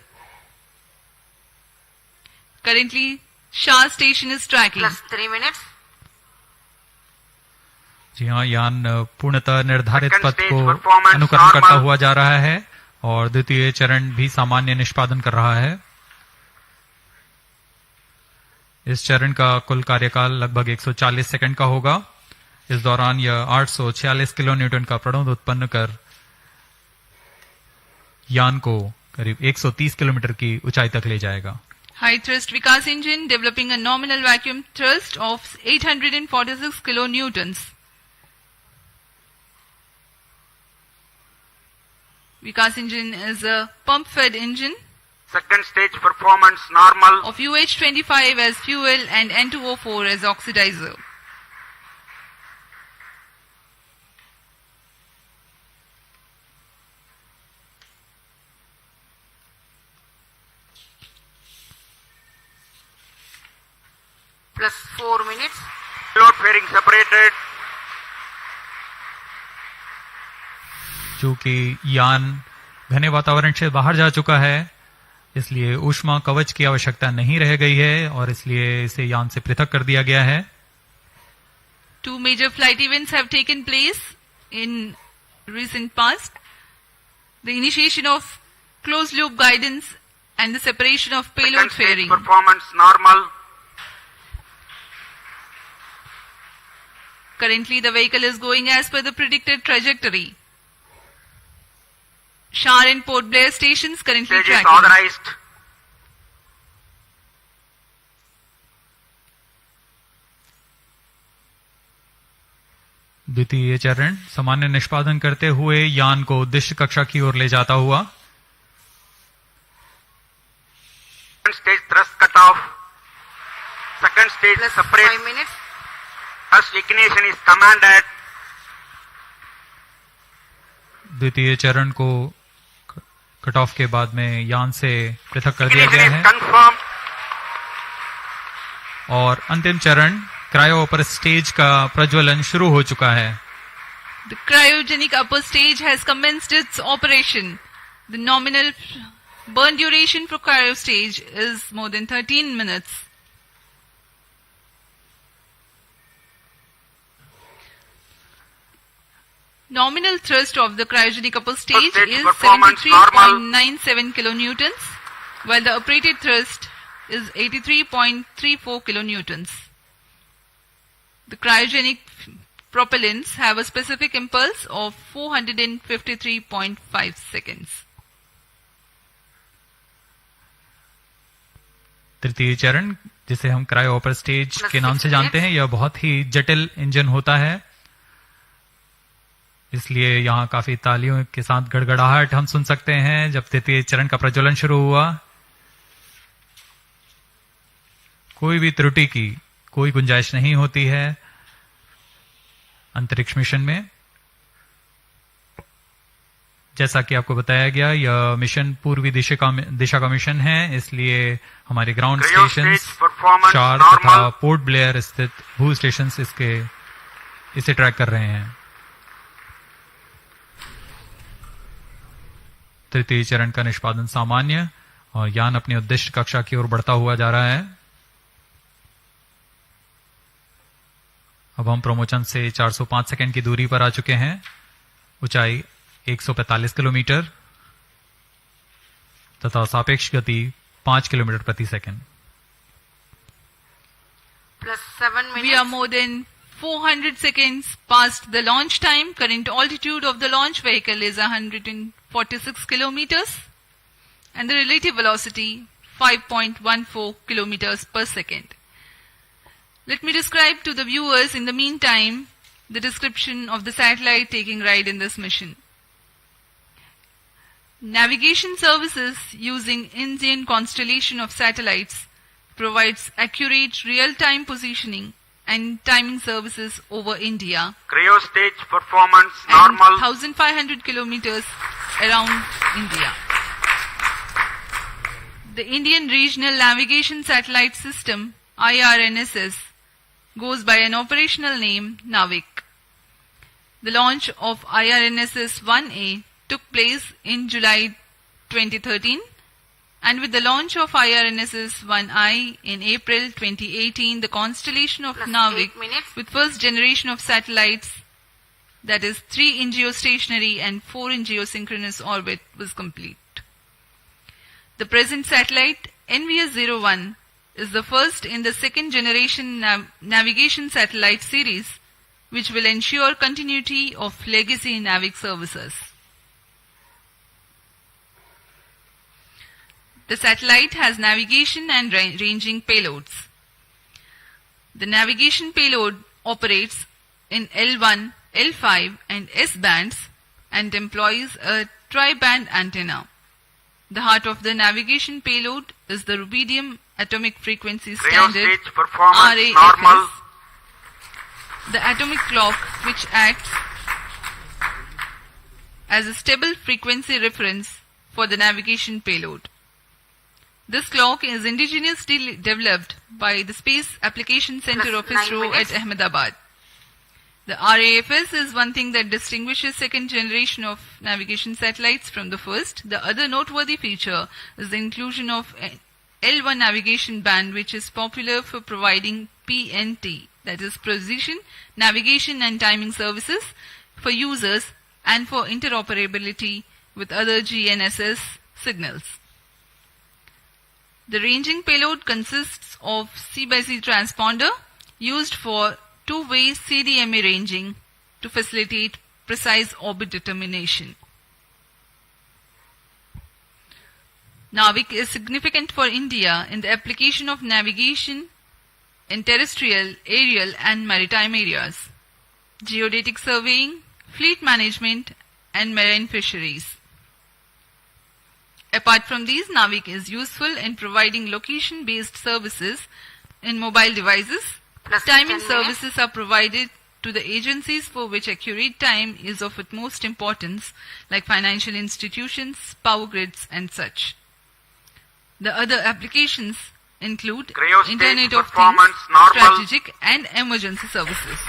Currently, Shah station is tracking. Plus 3 minutes. जी हाँ, यान पूर्णतः निर्धारित Second पथ stage को performance अनुकरण करता normal. हुआ जा रहा है और द्वितीय चरण भी सामान्य निष्पादन कर रहा है। इस चरण का कुल कार्यकाल लगभग 140 सेकंड का होगा। इस दौरान यह 846 किलोन्यूटन का प्रणोद उत्पन्न कर यान को करीब 130 किलोमीटर की ऊंचाई तक ले जाएगा। High thrust Vikas engine developing a nominal vacuum thrust of 846 kilonewtons. Vikas engine is a pump-fed engine Second stage performance normal. of UH25 as fuel and N2O4 as oxidizer. Plus 4 minutes. Load fairing separated. चूंकि यान घने वातावरण से बाहर जा चुका है इसलिए ऊष्मा कवच की आवश्यकता नहीं रह गई है और इसलिए इसे यान से पृथक कर दिया गया है। Two major flight events have taken place in recent past. The initiation of closed loop guidance and the separation of payload Second stage fairing. performance normal. Currently the vehicle is going as per the predicted trajectory. Shar and Port Blair stations currently Stage is tracking. authorized. द्वितीय चरण सामान्य निष्पादन करते हुए यान को उद्देश्य कक्षा की ओर ले जाता हुआ। Second stage thrust cut off. Second stage Plus separate. 5 minutes. Thrust ignition is commanded. द्वितीय चरण को कट ऑफ के बाद में यान से पृथक कर दिया गया है और अंतिम चरण क्रायो अपर स्टेज का प्रज्वलन शुरू हो चुका है. The cryogenic upper stage has commenced its operation. The nominal burn duration for cryo stage is more than 13 minutes. Nominal thrust of the cryogenic upper stage is 73.97 kilonewtons, while the operated thrust is 83.34 kilonewtons. The cryogenic propellants have a specific impulse of 453.5 seconds. तृतीय चरण जिसे हम cryo upper stage के नाम से जानते हैं, यह बहुत ही जटिल इंजन होता है, इसलिए यहाँ काफी तालियों के साथ गड़गड़ाहट हम सुन सकते हैं जब तृतीय चरण का प्रज्वलन शुरू हुआ. कोई भी त्रुटि की कोई गुंजाइश नहीं होती है अंतरिक्ष मिशन में. जैसा कि आपको बताया गया, यह मिशन पूर्वी दिशा का मिशन है, इसलिए हमारे ग्राउंड स्टेशन शार तथा पोर्ट ब्लेयर स्थित भू स्टेशन इसे ट्रैक कर रहे हैं. तृतीय चरण का निष्पादन सामान्य और यान अपनी उद्दिष्ट कक्षा की ओर बढ़ता हुआ जा रहा है. अब हम प्रमोचन से 405 सेकंड की दूरी पर आ चुके हैं. ऊंचाई 145 किलोमीटर तथा सापेक्ष गति 5 किलोमीटर प्रति second. We are more than 400 seconds past the launch time. Current altitude of the launch vehicle is 146 kilometers and the relative velocity 5.14 kilometers per second. Let me describe to the viewers in the meantime the description of the satellite taking ride in this mission. Navigation services using Indian constellation of satellites provides accurate real-time positioning and timing services over India. Cryo stage performance and normal. 1,500 kilometers around India. The Indian Regional Navigation Satellite System, IRNSS, goes by an operational name NAVIC. The launch of IRNSS-1A took place in July 2013, and with the launch of IRNSS-1I in April 2018, the constellation of NAVIC with first generation of satellites, that is 3 in geostationary and 4 in geosynchronous orbit, was complete. The present satellite, NVS-01, is the first in the second generation navigation satellite series, which will ensure continuity of legacy NAVIC services. The satellite has navigation and ranging payloads. The navigation payload operates in L1, L5 and S bands and employs a tri-band antenna. The heart of the navigation payload is the rubidium atomic frequency standard RAFS, the atomic clock which acts as a stable frequency reference for the navigation payload. This clock is indigenously developed by the Space Application Center of ISRO at Ahmedabad. The RAFS is one thing that distinguishes second generation of navigation satellites from the first. The other noteworthy feature is the inclusion of L1 navigation band, which is popular for providing PNT, that is precision, navigation and timing services for users and for interoperability with other GNSS signals. The ranging payload consists of C/C transponder used for two-way CDMA ranging to facilitate precise orbit determination. NAVIC is significant for India in the application of navigation in terrestrial, aerial and maritime areas, geodetic surveying, fleet management and marine fisheries. Apart from these, NAVIC is useful in providing location-based services in mobile devices. Timing services are provided to the agencies for which accurate time is of utmost importance, like financial institutions, power grids, and such. The other applications include Cryostage Internet of Things, performance normal. strategic and emergency services.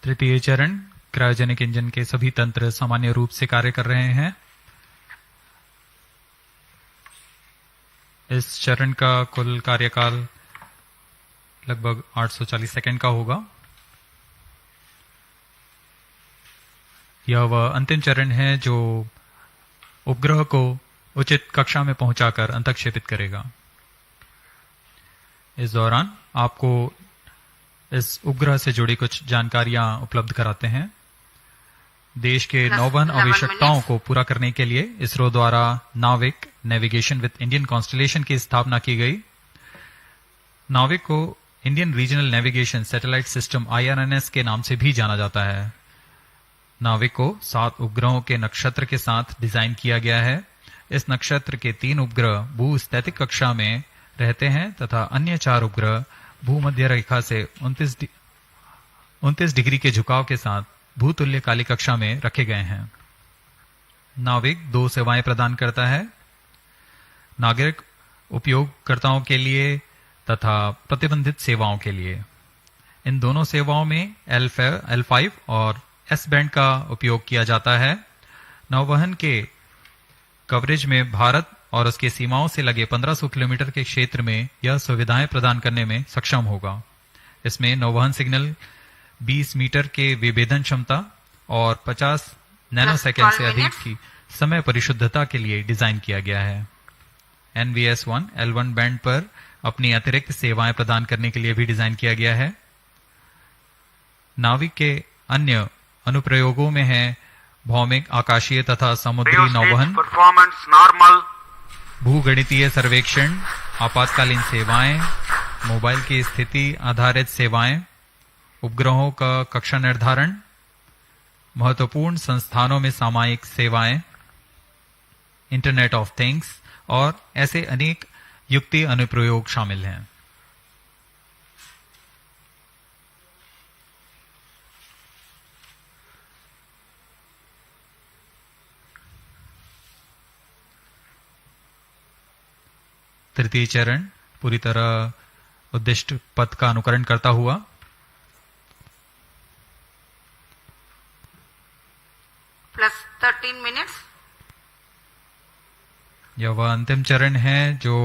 तृतीय चरण, cryogenic engine के सभी तंत्र सामान्य रूप से कार्य कर रहे हैं। इस चरण का कुल कार्यकाल लगभग 840 सेकंड का होगा। यह वह अंतिम चरण है जो उपग्रह को उचित कक्षा में पहुंचाकर अंतःक्षेपित करेगा। इस दौरान आपको इस उपग्रह से जुड़ी कुछ जानकारियां उपलब्ध कराते हैं। देश के नौवहन आवश्यकताओं को पूरा करने के लिए इसरो द्वारा नाविक नेविगेशन विद इंडियन कॉन्स्टलेशन की स्थापना की गई। नाविक को Indian regional navigation satellite system IRNS के नाम से भी जाना जाता है। नाविक को 7 उपग्रहों के नक्षत्र के साथ डिजाइन किया गया है। इस नक्षत्र के 3 उपग्रह भूस्थैतिक कक्षा में रहते हैं तथा अन्य 4 उपग्रह भूमध्य रेखा से 29 डिग्री के झुकाव के साथ भूतुल्य काली कक्षा में रखे गए हैं। नाविक 2 सेवाएं प्रदान करता है, नागरिक उपयोगकर्ताओं के लिए तथा प्रतिबंधित सेवाओं के लिए। इन दोनों सेवाओं में L5 और S बैंड का उपयोग किया जाता है। नौवहन के कवरेज में भारत और उसके सीमाओं से लगे 1500 किलोमीटर के क्षेत्र में यह सुविधाएं प्रदान करने में सक्षम होगा। इसमें नौवहन सिग्नल 20 मीटर के विभेदन क्षमता और 50 नैनोसेकंड से अधिक की समय परिशुद्धता के लिए डिजाइन किया गया है। NVS-01 L1 बैंड पर अपनी अतिरिक्त सेवाएं प्रदान करने के लिए भी डिजाइन किया गया है। नाविक के अन्य अनुप्रयोगों में है भौमिक, आकाशीय तथा समुद्री नौवहन, परफॉर्मेंस नॉर्मल, भूगणितीय सर्वेक्षण, आपातकालीन सेवाएं, मोबाइल की स्थिति आधारित सेवाएं, उपग्रहों का कक्षा निर्धारण, महत्वपूर्ण संस्थानों में सामयिक सेवाएं, इंटरनेट ऑफ थिंग्स और ऐसे अनेक युक्ति अनुप्रयोग शामिल हैं। तृतीय चरण पूरी तरह उद्दिष्ट पथ का अनुकरण करता हुआ +13 minutes. यह वह अंतिम चरण है जो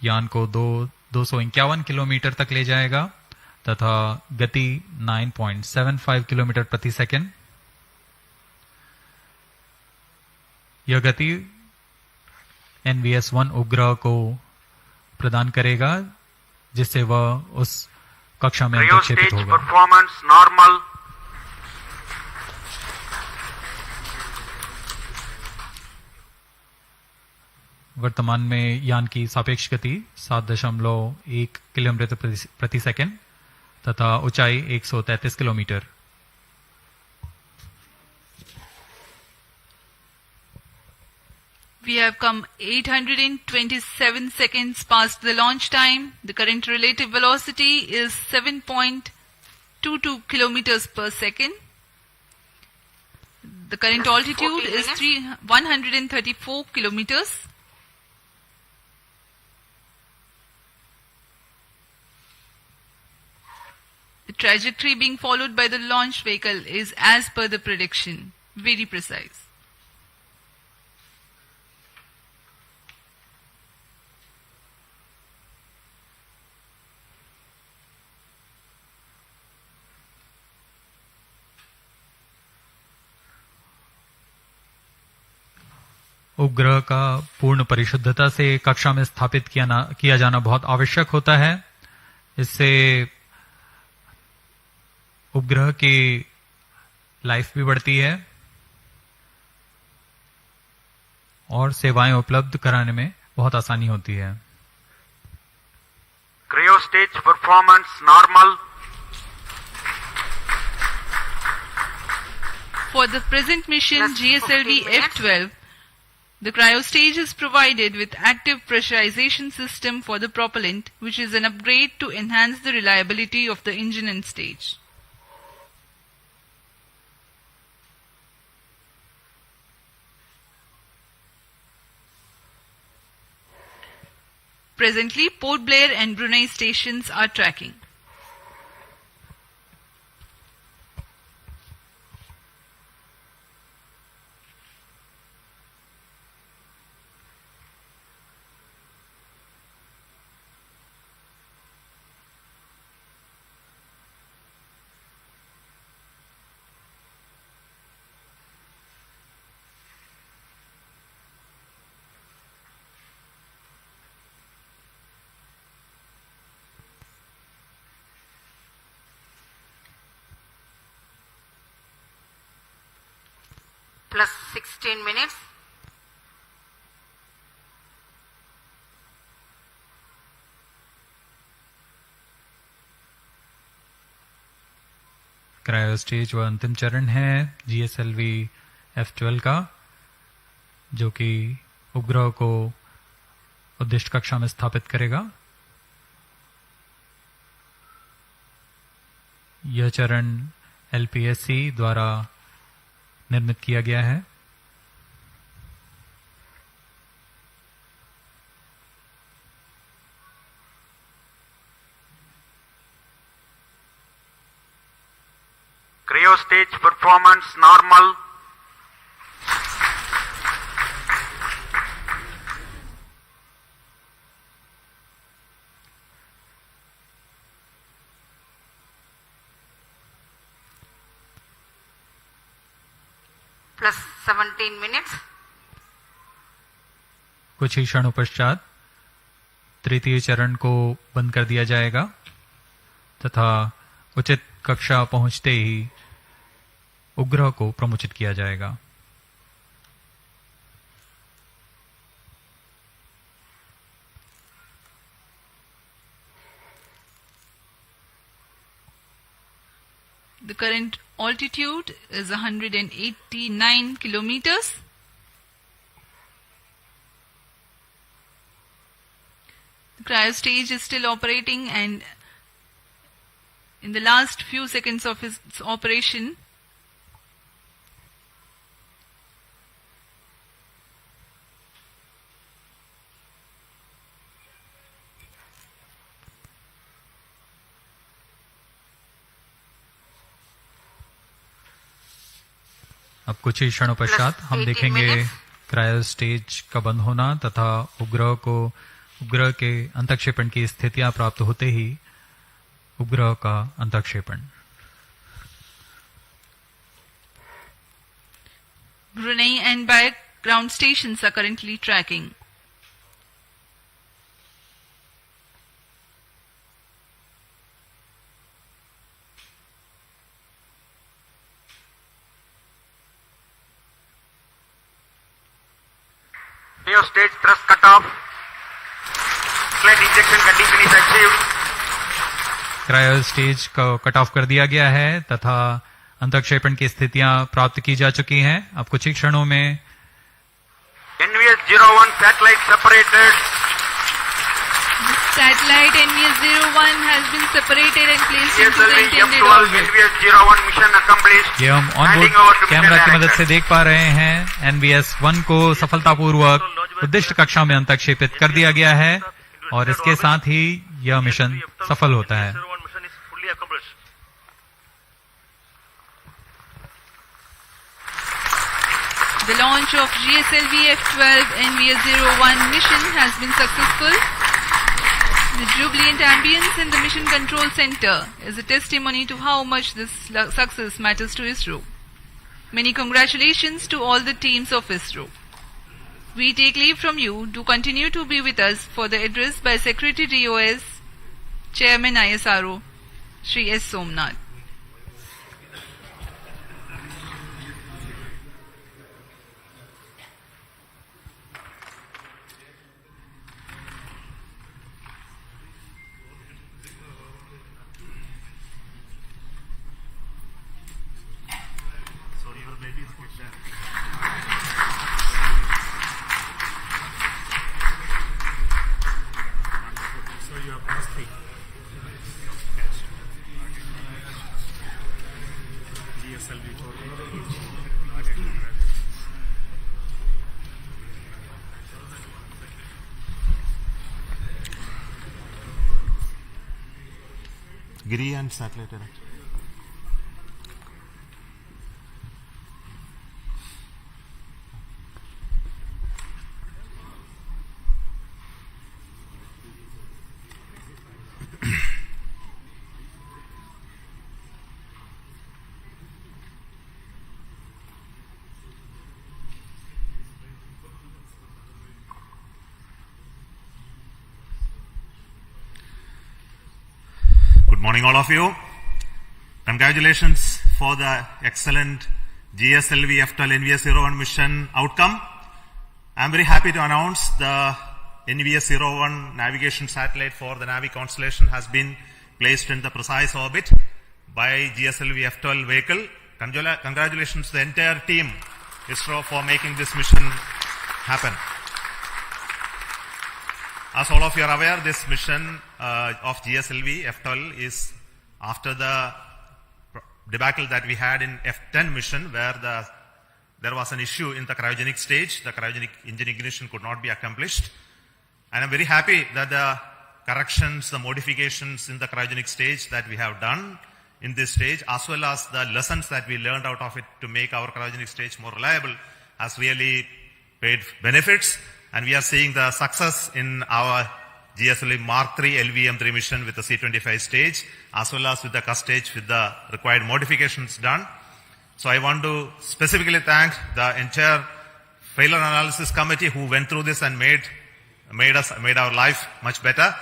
यान को 251 किलोमीटर तक ले जाएगा तथा गति 9.75 किलोमीटर प्रति सेकंड। यह गति NVS-01 उपग्रह को प्रदान करेगा जिससे वह उस कक्षा में अंतःक्षेपित होगा। परफॉर्मेंस नॉर्मल, वर्तमान में यान की सापेक्ष गति 7.1 किलोमीटर प्रति सेकंड तथा ऊंचाई 133 kilometre. We have come 827 seconds past the launch time. The current relative velocity is 7.22 kilometers per second. The current altitude is 134 kilometers. The trajectory being followed by the launch vehicle is as per the prediction. Very precise. उपग्रह का पूर्ण परिशुद्धता से कक्षा में स्थापित किया जाना बहुत आवश्यक होता है। इससे उपग्रह की लाइफ भी बढ़ती है और सेवाएं उपलब्ध कराने में बहुत आसानी होती है। क्रायोस्टेज performance normal. For the present mission GSLV-F12, The cryostage is provided with active pressurization system for the propellant, which is an upgrade to enhance the reliability of the engine and stage. Presently, Port Blair and Brunei stations are tracking. Plus 16 minutes. Cryo stage व अंतिम चरण है GSLV F12 का, जो कि उपग्रह को उद्दिष्ट कक्षा में स्थापित करेगा। यह चरण LPSC द्वारा निर्मित किया गया है। Cryo stage performance normal. Plus 17 minutes. कुछ ही क्षणों पश्चात तृतीय चरण को बंद कर दिया जाएगा तथा उचित कक्षा पहुंचते ही उपग्रह को प्रमोचित किया जाएगा। The current altitude is 189 kilometers. The cryostage is still operating, and in the last few seconds of its operation, अब कुछ ही क्षणों पश्चात हम देखेंगे क्रायो स्टेज का बंद होना तथा उपग्रह के अंतक्षेपण की स्थितियां प्राप्त होते ही उपग्रह का अंतक्षेपण। Brunei and Bayak ground stations are currently tracking. Cryo stage thrust cutoff. Sled injection condition is achieved. Cryo stage को कट ऑफ कर दिया गया है तथा अंतक्षेपण की स्थितियां प्राप्त की जा चुकी हैं। अब कुछ ही क्षणों में NVS-01 satellite separated. Satellite NVS-01 has been separated and placed into the intended GSLV-F12 orbit. NVS-01 mission accomplished. ये हम Handing over onboard to camera mission की मदद director. से देख पा रहे हैं। NVS-1 को सफलतापूर्वक उद्दिष्ट कक्षा में अंतक्षेपित कर दिया गया है और इसके साथ ही यह मिशन सफल होता है। NVS-01 mission is fully accomplished. The launch of GSLV-F12 NVS-01 mission has been successful. The jubilant ambience in the Mission Control Center is a testimony to how much this success matters to ISRO. Many congratulations to all the teams of ISRO. We take leave from you. Do continue to be with us for the address by Secretary DOS, Chairman ISRO, Shri S. Somnath. Giri and satellite director. Good morning, all of you. Congratulations for the excellent GSLV-F12 NVS-01 mission outcome. I am very happy to announce the NVS-01 navigation satellite for the Navi constellation has been placed in the precise orbit by GSLV-F12 vehicle. Congratulations to the entire team, ISRO, for making this mission happen. As all of you are aware, this mission of GSLV-F12 is after the debacle that we had in F10 mission, where there was an issue in the cryogenic stage. The cryogenic engine ignition could not be accomplished. And I'm very happy that the corrections, the modifications in the cryogenic stage that we have done in this stage, as well as the lessons that we learned out of it to make our cryogenic stage more reliable, has really paid benefits. And we are seeing the success in our GSLV Mark III LVM3 mission with the C25 stage, as well as with the CUS stage with the required modifications done. So I want to specifically thank the entire failure analysis committee who went through this and made our life much better.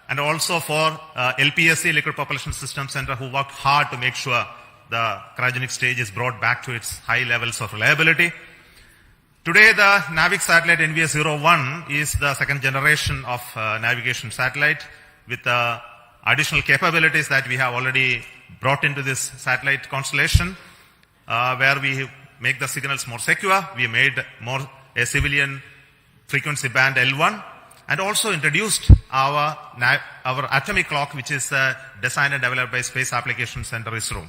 And also for LPSC, Liquid Propulsion Systems Center, who worked hard to make sure the cryogenic stage is brought back to its high levels of reliability. Today, the NAVIC satellite NVS-01 is the second generation of navigation satellite with additional capabilities that we have already brought into this satellite constellation, where we make the signals more secure. We made more a civilian frequency band L1, and also introduced our atomic clock, which is designed and developed by Space Applications Center, ISRO.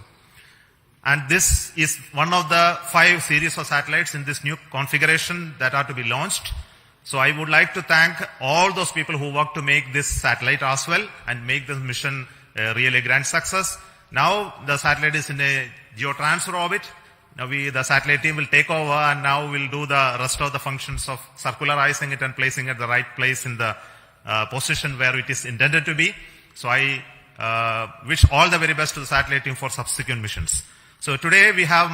And this is one of the 5 series of satellites in this new configuration that are to be launched. So I would like to thank all those people who worked to make this satellite as well and make this mission a really grand success. Now the satellite is in a geotransfer orbit. Now the satellite team will take over, and now we'll do the rest of the functions of circularizing it and placing it at the right place in the position where it is intended to be. So I wish all the very best to the satellite team for subsequent missions. So today we have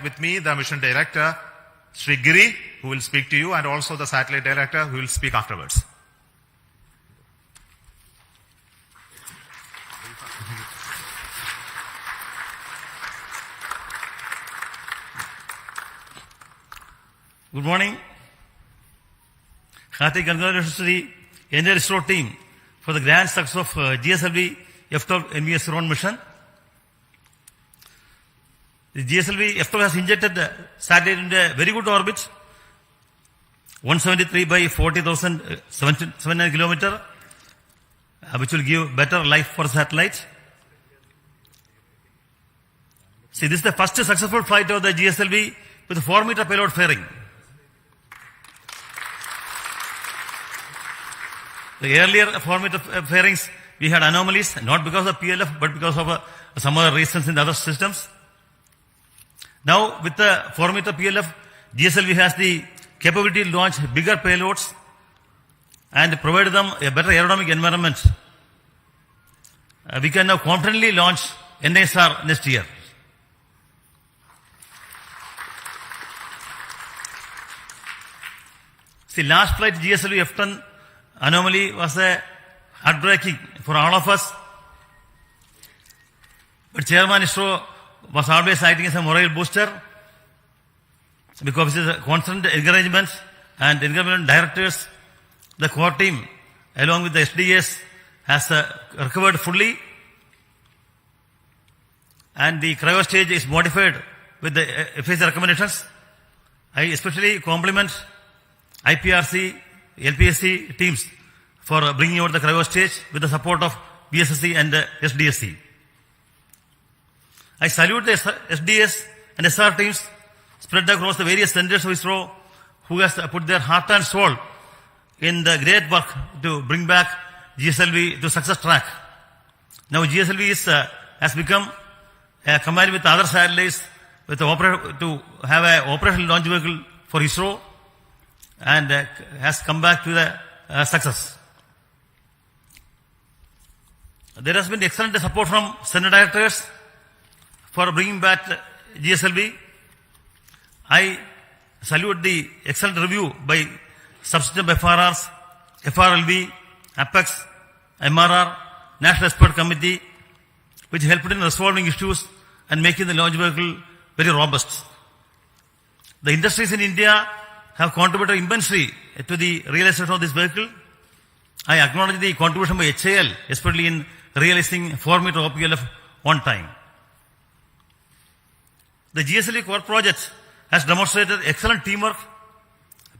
with me the mission director, Sri Giri, who will speak to you, and also the satellite director, who will speak afterwards. Good morning. Hearty congratulations to the entire ISRO team for the grand success of GSLV-F12 NVS-01 mission. The GSLV-F12 has injected the satellite into a very good orbit, 173 by 40,700 kilometers, which will give better life for satellite. See, this is the first successful flight of the GSLV with a 4-meter payload fairing. The earlier 4-meter fairings, we had anomalies, not because of PLF, but because of some other reasons in the other systems. Now, with the 4-meter PLF, GSLV has the capability to launch bigger payloads and provide them a better aerodynamic environment. We can now confidently launch NISR next year. See, last flight GSLV-F10 anomaly was heartbreaking for all of us. But Chairman ISRO was always acting as a morale booster, because of his constant encouragement and encouragement directors. The core team, along with the SDS, has recovered fully, and the cryo stage is modified with the FAC recommendations. I especially compliment IPRC, LPSC teams for bringing out the cryo stage with the support of BSSC and SDSC. I salute the SDS and SR teams spread across the various centers of ISRO who has put their heart and soul in the great work to bring back GSLV to success track. Now GSLV has become combined with other satellites with to have an operational launch vehicle for ISRO, and has come back to the success. There has been excellent support from center directors for bringing back GSLV. I salute the excellent review by subsystem FRRs, FRLV, Apex, MRR, National Expert Committee, which helped in resolving issues and making the launch vehicle very robust. The industries in India have contributed immensely to the realization of this vehicle. I acknowledge the contribution by HAL, especially in realizing 4-meter OPLF on time. The GSLV core project has demonstrated excellent teamwork,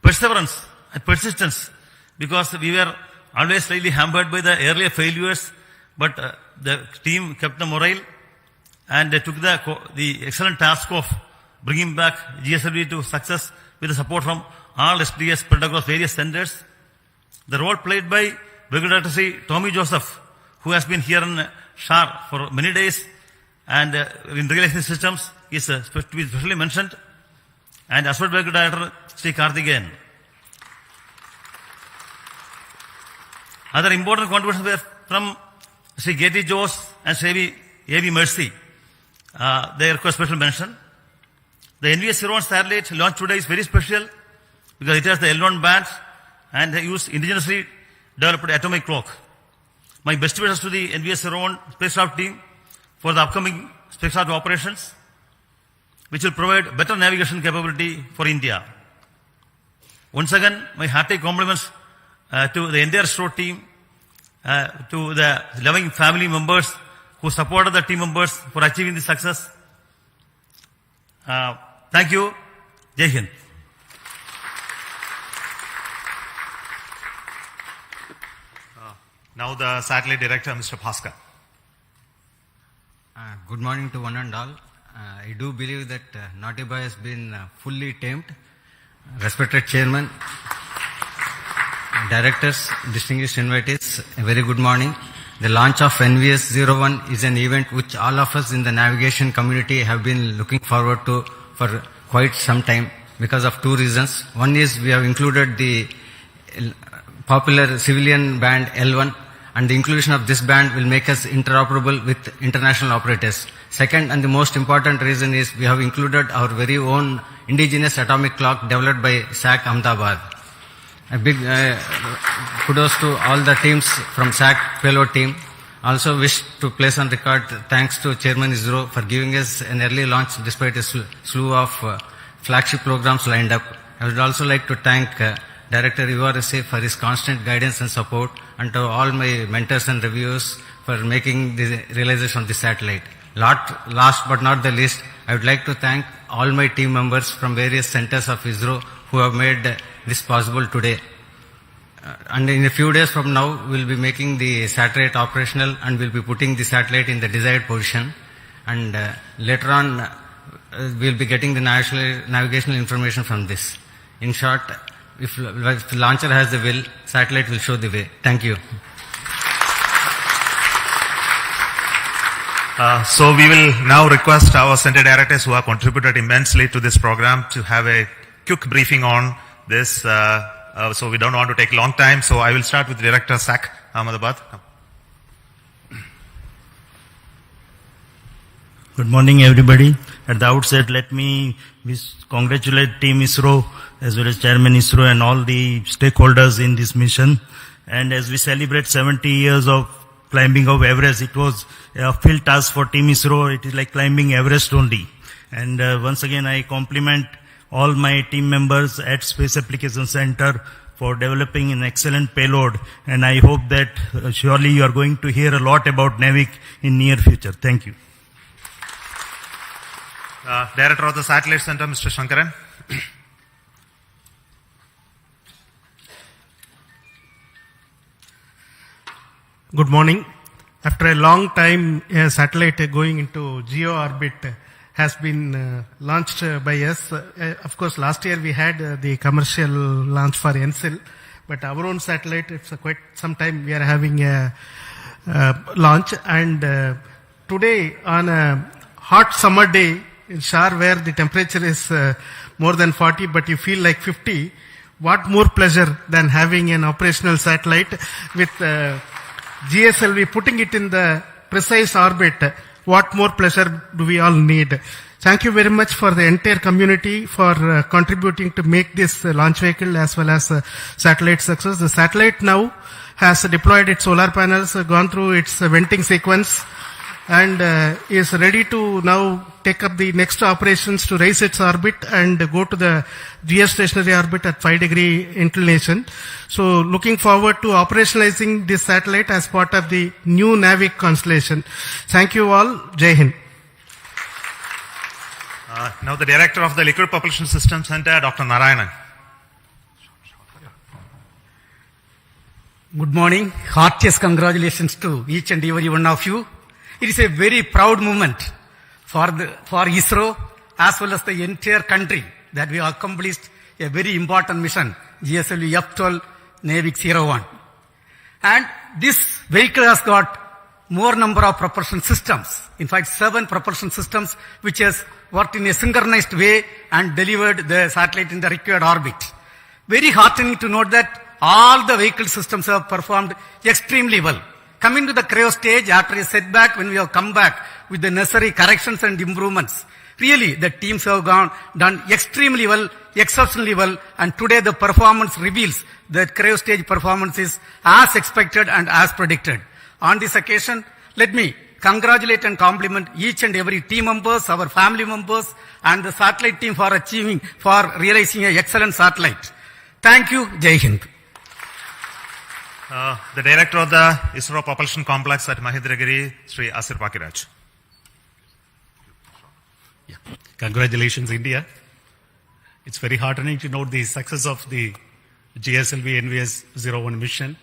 perseverance and persistence, because we were always slightly hampered by the earlier failures, but the team kept the morale and they took the excellent task of bringing back GSLV to success with the support from all SDS spread across various centers. The role played by Brigadier Secretary Tommy Joseph, who has been here in SHAR for many days and in realizing systems, is to be specially mentioned, and Associate Brigadier Director Sri Karthikeyan. Other important contributions were from Sri Geti Jose and Sri A.V. Mercy. They require special mention. The NVS-01 satellite launched today is very special because it has the L1 band and they use indigenously developed atomic clock. My best wishes to the NVS-01 spacecraft team for the upcoming spacecraft operations, which will provide better navigation capability for India. Once again, my hearty compliments to the entire ISRO team, to the loving family members who supported the team members for achieving this success. Thank you. Jai Hind. Now the satellite director, Mr. Bhaskar. Good morning to one and all. I do believe that Naughty Boy has been fully tamed. Respected Chairman, Directors, distinguished invitees, a very good morning. The launch of NVS-01 is an event which all of us in the navigation community have been looking forward to for quite some time because of two reasons. One is we have included the popular civilian band L1, and the inclusion of this band will make us interoperable with international operators. Second, and the most important reason is we have included our very own indigenous atomic clock developed by SAC Ahmedabad. A big kudos to all the teams from SAC payload team. Also wish to place on record thanks to Chairman ISRO for giving us an early launch despite a slew of flagship programs lined up. I would also like to thank Director URSA for his constant guidance and support, and to all my mentors and reviewers for making the realization of the satellite. Last but not the least, I would like to thank all my team members from various centers of ISRO who have made this possible today. And in a few days from now, we'll be making the satellite operational and we'll be putting the satellite in the desired position. And later on, we'll be getting the navigational information from this. In short, if the launcher has the will, satellite will show the way. Thank you. So we will now request our center directors who have contributed immensely to this program to have a quick briefing on this. So we don't want to take long time. So I will start with Director SAC Ahmedabad. Good morning, everybody. At the outset, let me congratulate Team ISRO as well as Chairman ISRO and all the stakeholders in this mission. And as we celebrate 70 years of climbing of Everest, it was a field task for Team ISRO. It is like climbing Everest only. And once again, I compliment all my team members at Space Application Center for developing an excellent payload. And I hope that surely you are going to hear a lot about NAVIC in near future. Thank you. Director of the Satellite Center, Mr. Shankaran. Good morning. After a long time, a satellite going into geo orbit has been launched by us. Of course, last year we had the commercial launch for NSIL, but our own satellite, it's quite some time we are having a launch. And today, on a hot summer day in Shar, where the temperature is more than 40, but you feel like 50, what more pleasure than having an operational satellite with GSLV, putting it in the precise orbit. What more pleasure do we all need? Thank you very much for the entire community for contributing to make this launch vehicle as well as satellite success. The satellite now has deployed its solar panels, gone through its venting sequence, and is ready to now take up the next operations to raise its orbit and go to the geostationary orbit at 5-degree inclination. So looking forward to operationalizing this satellite as part of the new NAVIC constellation. Thank you all. Jai Hind. Now the Director of the Liquid Propulsion System Center, Dr. Narayanan. Good morning. Heartiest congratulations to each and every one of you. It is a very proud moment for ISRO as well as the entire country that we accomplished a very important mission, GSLV-F12 NVS-01. And this vehicle has got more number of propulsion systems. In fact, 7 propulsion systems which has worked in a synchronized way and delivered the satellite in the required orbit. Very heartening to note that all the vehicle systems have performed extremely well. Coming to the cryo stage after a setback, when we have come back with the necessary corrections and improvements, really the teams have done extremely well, exceptionally well, and today the performance reveals that cryo stage performance is as expected and as predicted. On this occasion, let me congratulate and compliment each and every team members, our family members, and the satellite team for realizing an excellent satellite. Thank you. Jai Hind. The Director of the ISRO Propulsion Complex at Mahendragiri, Sri Asir Pakiraj. Congratulations, India. It's very heartening to note the success of the GSLV NVS-01 mission.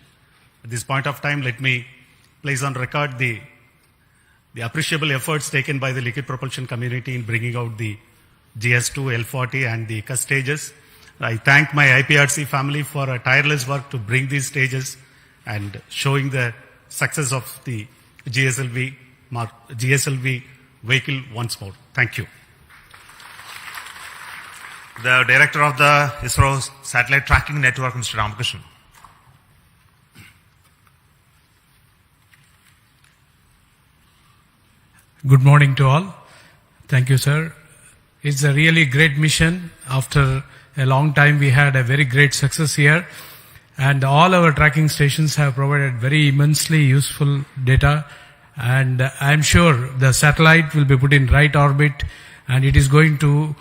At this point of time, let me place on record the appreciable efforts taken by the liquid propulsion community in bringing out the GS2, L40 and the CUS stages. I thank my IPRC family for a tireless work to bring these stages and showing the success of the GSLV vehicle once more. Thank you. The Director of the ISRO Satellite Tracking Network, Mr. Ramakrishnan. Good morning to all. Thank you, sir. It's a really great mission. After a long time, we had a very great success here. And all our tracking stations have provided very immensely useful data. And I'm sure the satellite will be put in right orbit, and it is going to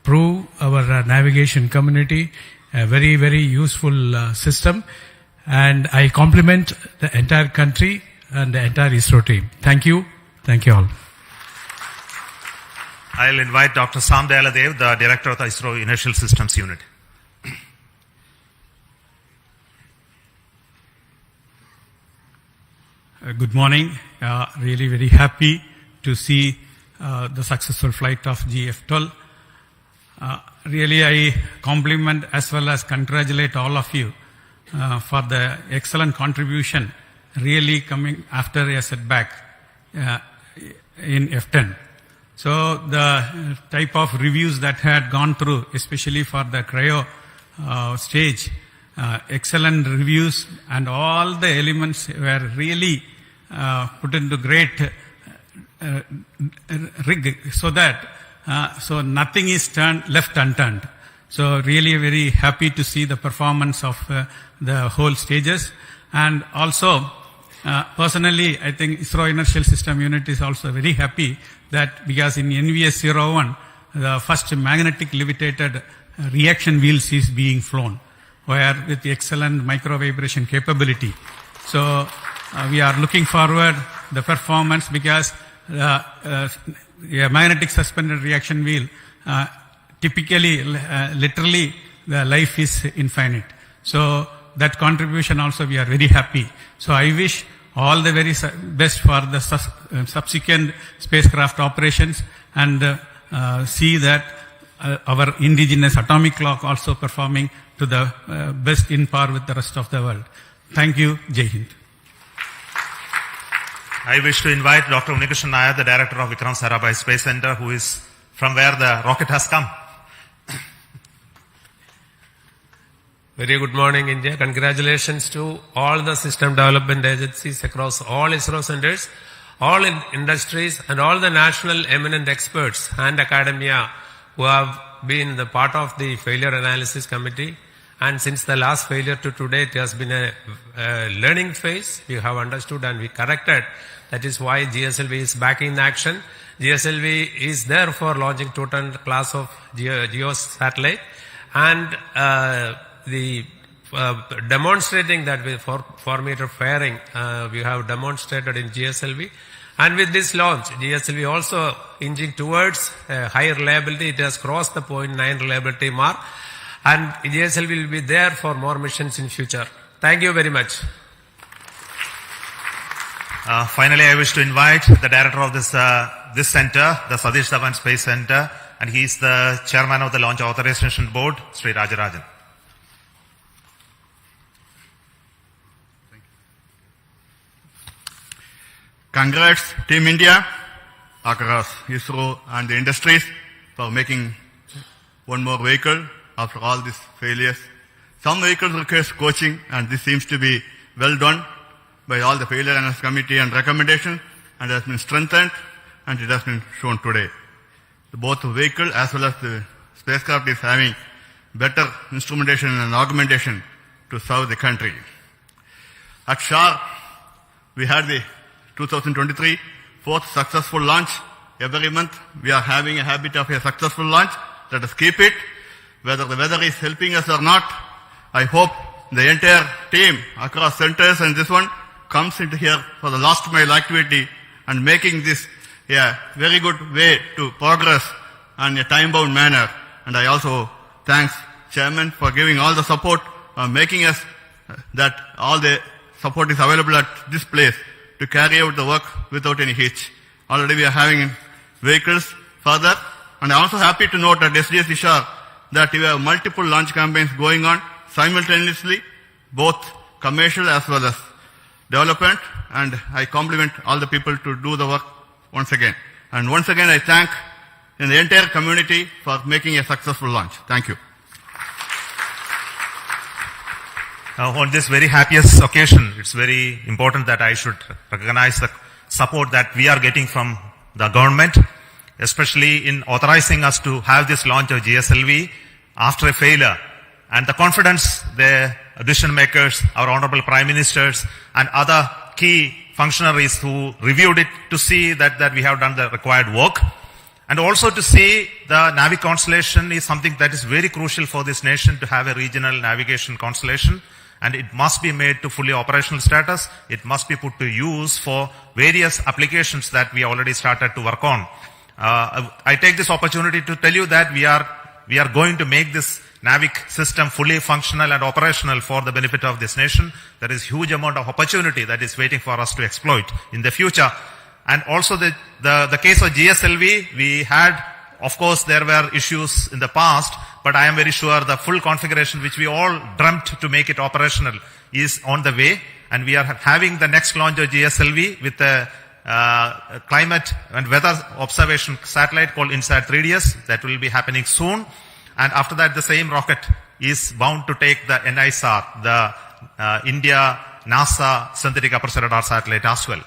prove our navigation community a very, very useful system. And I compliment the entire country and the entire ISRO team. Thank you. Thank you all. I'll invite Dr. Sam Dayaladev, the Director of the ISRO Inertial Systems Unit. Good morning. Really very happy to see the successful flight of GF12. Really I compliment as well as congratulate all of you for the excellent contribution really coming after a setback in F10. So the type of reviews that had gone through, especially for the cryo stage, excellent reviews, and all the elements were really put into great rig so that so nothing is left unturned. So really very happy to see the performance of the whole stages. And also personally, I think ISRO Inertial System Unit is also very happy that because in NVS-01 the first magnetic levitated reaction wheels is being flown, where with the excellent micro vibration capability. So we are looking forward the performance because a magnetic suspended reaction wheel typically literally the life is infinite. So that contribution also we are very happy. So I wish all the very best for the subsequent spacecraft operations, and see that our indigenous atomic clock also performing to the best in par with the rest of the world. Thank you. Jai Hind. I wish to invite Dr. Unikrishnan Nair, the director of Vikram Sarabhai Space Center, who is from where the rocket has come. Very good morning, India. Congratulations to all the system development agencies across all ISRO centers, all industries, and all the national eminent experts and academia who have been the part of the failure analysis committee. And since the last failure to today, it has been a learning phase. We have understood and we corrected. That is why GSLV is back in action. GSLV is there for launching total class of GEO satellite. And demonstrating that with 4 meter fairing, we have demonstrated in GSLV. And with this launch, GSLV also inching towards higher reliability. It has crossed the 0.9 reliability mark. And GSLV will be there for more missions in future. Thank you very much. Finally, I wish to invite the director of this center, the Satish Dhawan Space Center, and he is the chairman of the Launch Authorization Board, Sri Rajarajan. Congrats, Team India, across ISRO and the industries for making one more vehicle after all these failures. Some vehicles require coaching, and this seems to be well done by all the failure analysis committee and recommendation, and has been strengthened, and it has been shown today. Both the vehicle as well as the spacecraft is having better instrumentation and augmentation to serve the country. At SHAR, we had the 2023 fourth successful launch. Every month we are having a habit of a successful launch. Let us keep it. Whether the weather is helping us or not, I hope the entire team across centers and this one comes into here for the last mile activity and making this a very good way to progress in a time-bound manner. And I also thanks Chairman for giving all the support, making us that all the support is available at this place to carry out the work without any hitch. Already we are having vehicles further, and I'm also happy to note at SDS Ishar that we have multiple launch campaigns going on simultaneously, both commercial as well as development, and I compliment all the people to do the work once again. And once again I thank the entire community for making a successful launch. Thank you. On this very happiest occasion, it's very important that I should recognize the support that we are getting from the government, especially in authorizing us to have this launch of GSLV after a failure. And the confidence the decision makers, our honorable prime ministers, and other key functionaries who reviewed it to see that we have done the required work. And also to see the Navi constellation is something that is very crucial for this nation to have a regional navigation constellation. And it must be made to fully operational status. It must be put to use for various applications that we already started to work on. I take this opportunity to tell you that we are going to make this NAVIC system fully functional and operational for the benefit of this nation. There is huge amount of opportunity that is waiting for us to exploit in the future. And also the case of GSLV, we had, of course, there were issues in the past, but I am very sure the full configuration which we all dreamt to make it operational is on the way. And we are having the next launch of GSLV with a climate and weather observation satellite called INSAT 3DS. That will be happening soon. And after that, the same rocket is bound to take the NISR, the India NASA synthetic aperture radar satellite as well.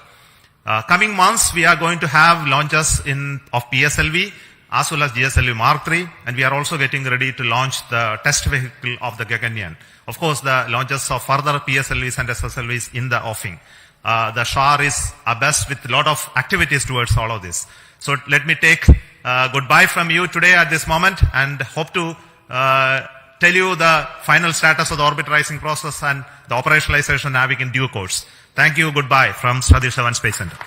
Coming months, we are going to have launches of PSLV as well as GSLV Mark III, and we are also getting ready to launch the test vehicle of the Gaganyaan. Of course, the launches of further PSLVs and SSLVs in the offing. The SHAR is abreast with a lot of activities towards all of this. So let me take goodbye from you today at this moment, and hope to tell you the final status of the orbit-rising process and the operationalization of NAVIC in due course. Thank you. Goodbye from Satish Dhawan Space Center.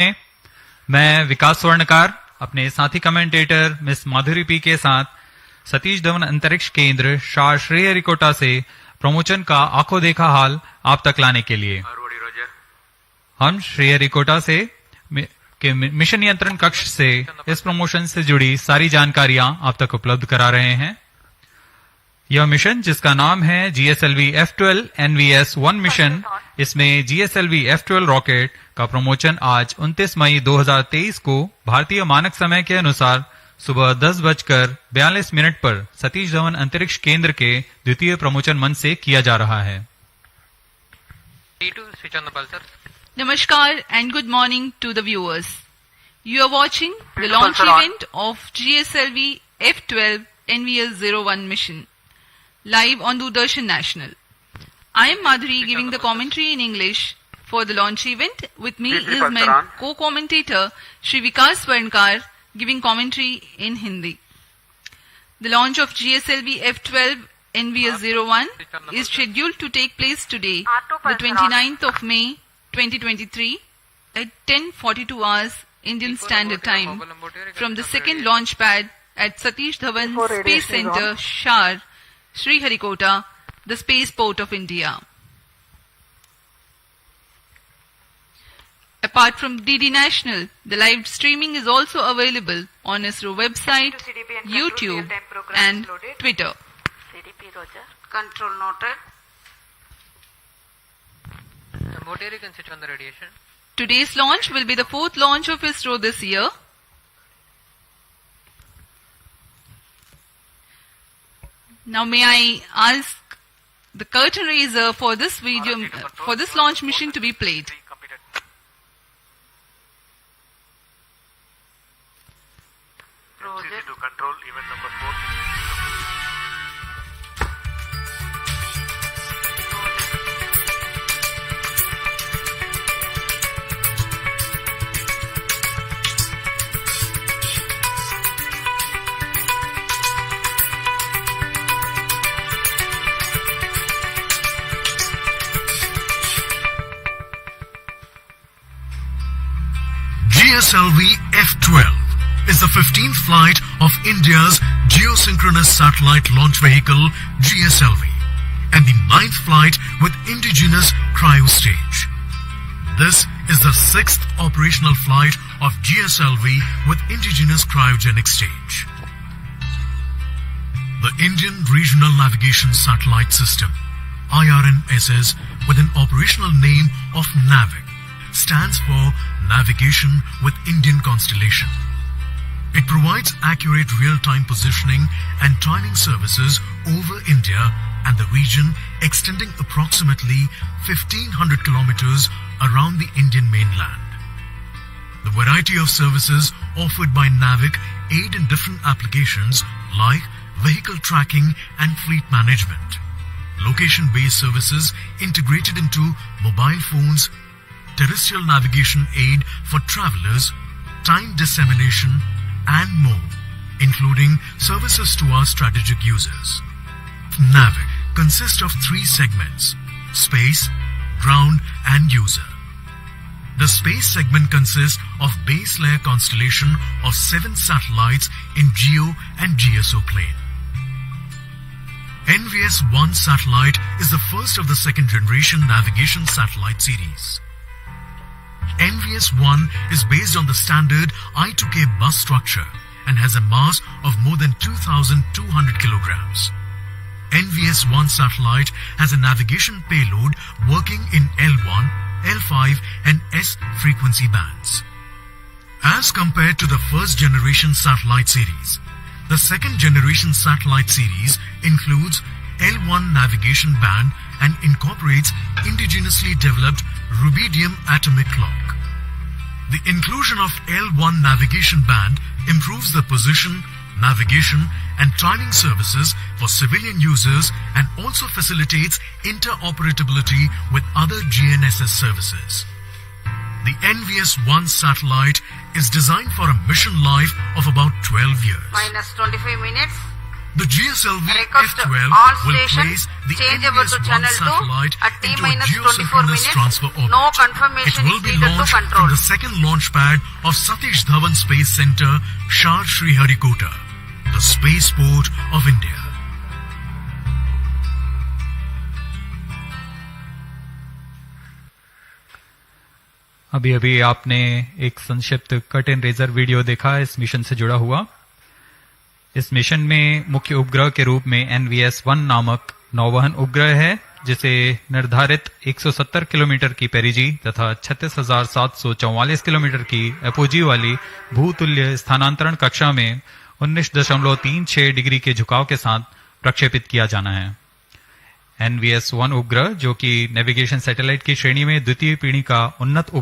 मैं विकास स्वर्णकार अपने साथी commentator miss माधुरी P के साथ सतीश धवन अंतरिक्ष केंद्र शाह श्रीहरिकोटा से promotion का आंखों देखा हाल आप तक लाने के लिए हम श्रीहरिकोटा से के मिशन नियंत्रण कक्ष से इस प्रमोशन से जुड़ी सारी जानकारियां आप तक उपलब्ध करा रहे हैं। यह मिशन जिसका नाम है GSLV-F12 NVS-01 मिशन, इसमें GSLV-F12 रॉकेट का प्रमोशन आज 29 मई 2023 को भारतीय मानक समय के अनुसार सुबह 10:42 पर सतीश धवन अंतरिक्ष केंद्र के द्वितीय प्रमोशन मंच से किया जा रहा है। Namaskar and good morning to the viewers. You are watching the launch event of GSLV-F12 NVS-01 mission live on Doordarshan National. I am Madhuri giving the commentary in English for the launch event. With me is my co-commentator Shri Vikas Swarnkar giving commentary in Hindi. The launch of GSLV-F12 NVS-01 is scheduled to take place today, the 29th of May 2023 at 10:42 hours Indian Standard Time from the second launch pad at Satish Dhawan Space Center, Shar, Sriharikota, the spaceport of India. Apart from DD National, the live streaming is also available on ISRO website, YouTube and Twitter. Control noted. The motor you can switch on the radiation. Today's launch will be the fourth launch of ISRO this year. Now may I ask the curtain raiser for this video, for this launch mission to be played. MCC to control event number 4. GSLV-F12 is the 15th flight of India's geosynchronous satellite launch vehicle GSLV and the 9th flight with indigenous cryo stage. This is the 6th operational flight of GSLV with indigenous cryogenic stage. The Indian Regional Navigation Satellite System, IRNSS, with an operational name of NAVIC, stands for Navigation with Indian Constellation. It provides accurate real-time positioning and timing services over India and the region extending approximately 1,500 kilometers around the Indian mainland. The variety of services offered by NAVIC aid in different applications like vehicle tracking and fleet management, location-based services integrated into mobile phones, terrestrial navigation aid for travelers, time dissemination, and more, including services to our strategic users. NAVIC consists of 3 segments: space, ground, and user. The space segment consists of base layer constellation of 7 satellites in GEO and GSO plane. NVS-01 satellite is the first of the second generation navigation satellite series. NVS-01 is based on the standard I2K bus structure and has a mass of more than 2,200 kilograms. NVS-01 satellite has a navigation payload working in L1, L5 and S frequency bands. As compared to the first generation satellite series, the second generation satellite series includes L1 navigation band and incorporates indigenously developed rubidium atomic clock. The inclusion of L1 navigation band improves the position, navigation and timing services for civilian users and also facilitates interoperability with other GNSS services. The NVS-01 satellite is designed for a mission life of about 12 years. Minus 25 minutes. The GSLV Request F12 all will stations place the changeable to NVS-01 channel 2 satellite at into a T-24 geosynchronous minutes. transfer orbit. No confirmation It will is be needed to launched control. from the second launch pad of Satish Dhawan Space Center, Shah Sriharikota, the spaceport of India. अभी अभी आपने एक संक्षिप्त cut and razor video देखा इस mission से जुड़ा हुआ। इस मिशन में मुख्य उपग्रह के रूप में NVS-1 नामक नौवहन उपग्रह है, जिसे निर्धारित 170 किलोमीटर की पेरिजी तथा 36,744 किलोमीटर की एपोजी वाली भूतुल्य स्थानांतरण कक्षा में 19.36 डिग्री के झुकाव के साथ प्रक्षेपित किया जाना है। NVS-1 उपग्रह, जो कि नेविगेशन सैटेलाइट की श्रेणी में द्वितीय पीढ़ी का उन्नत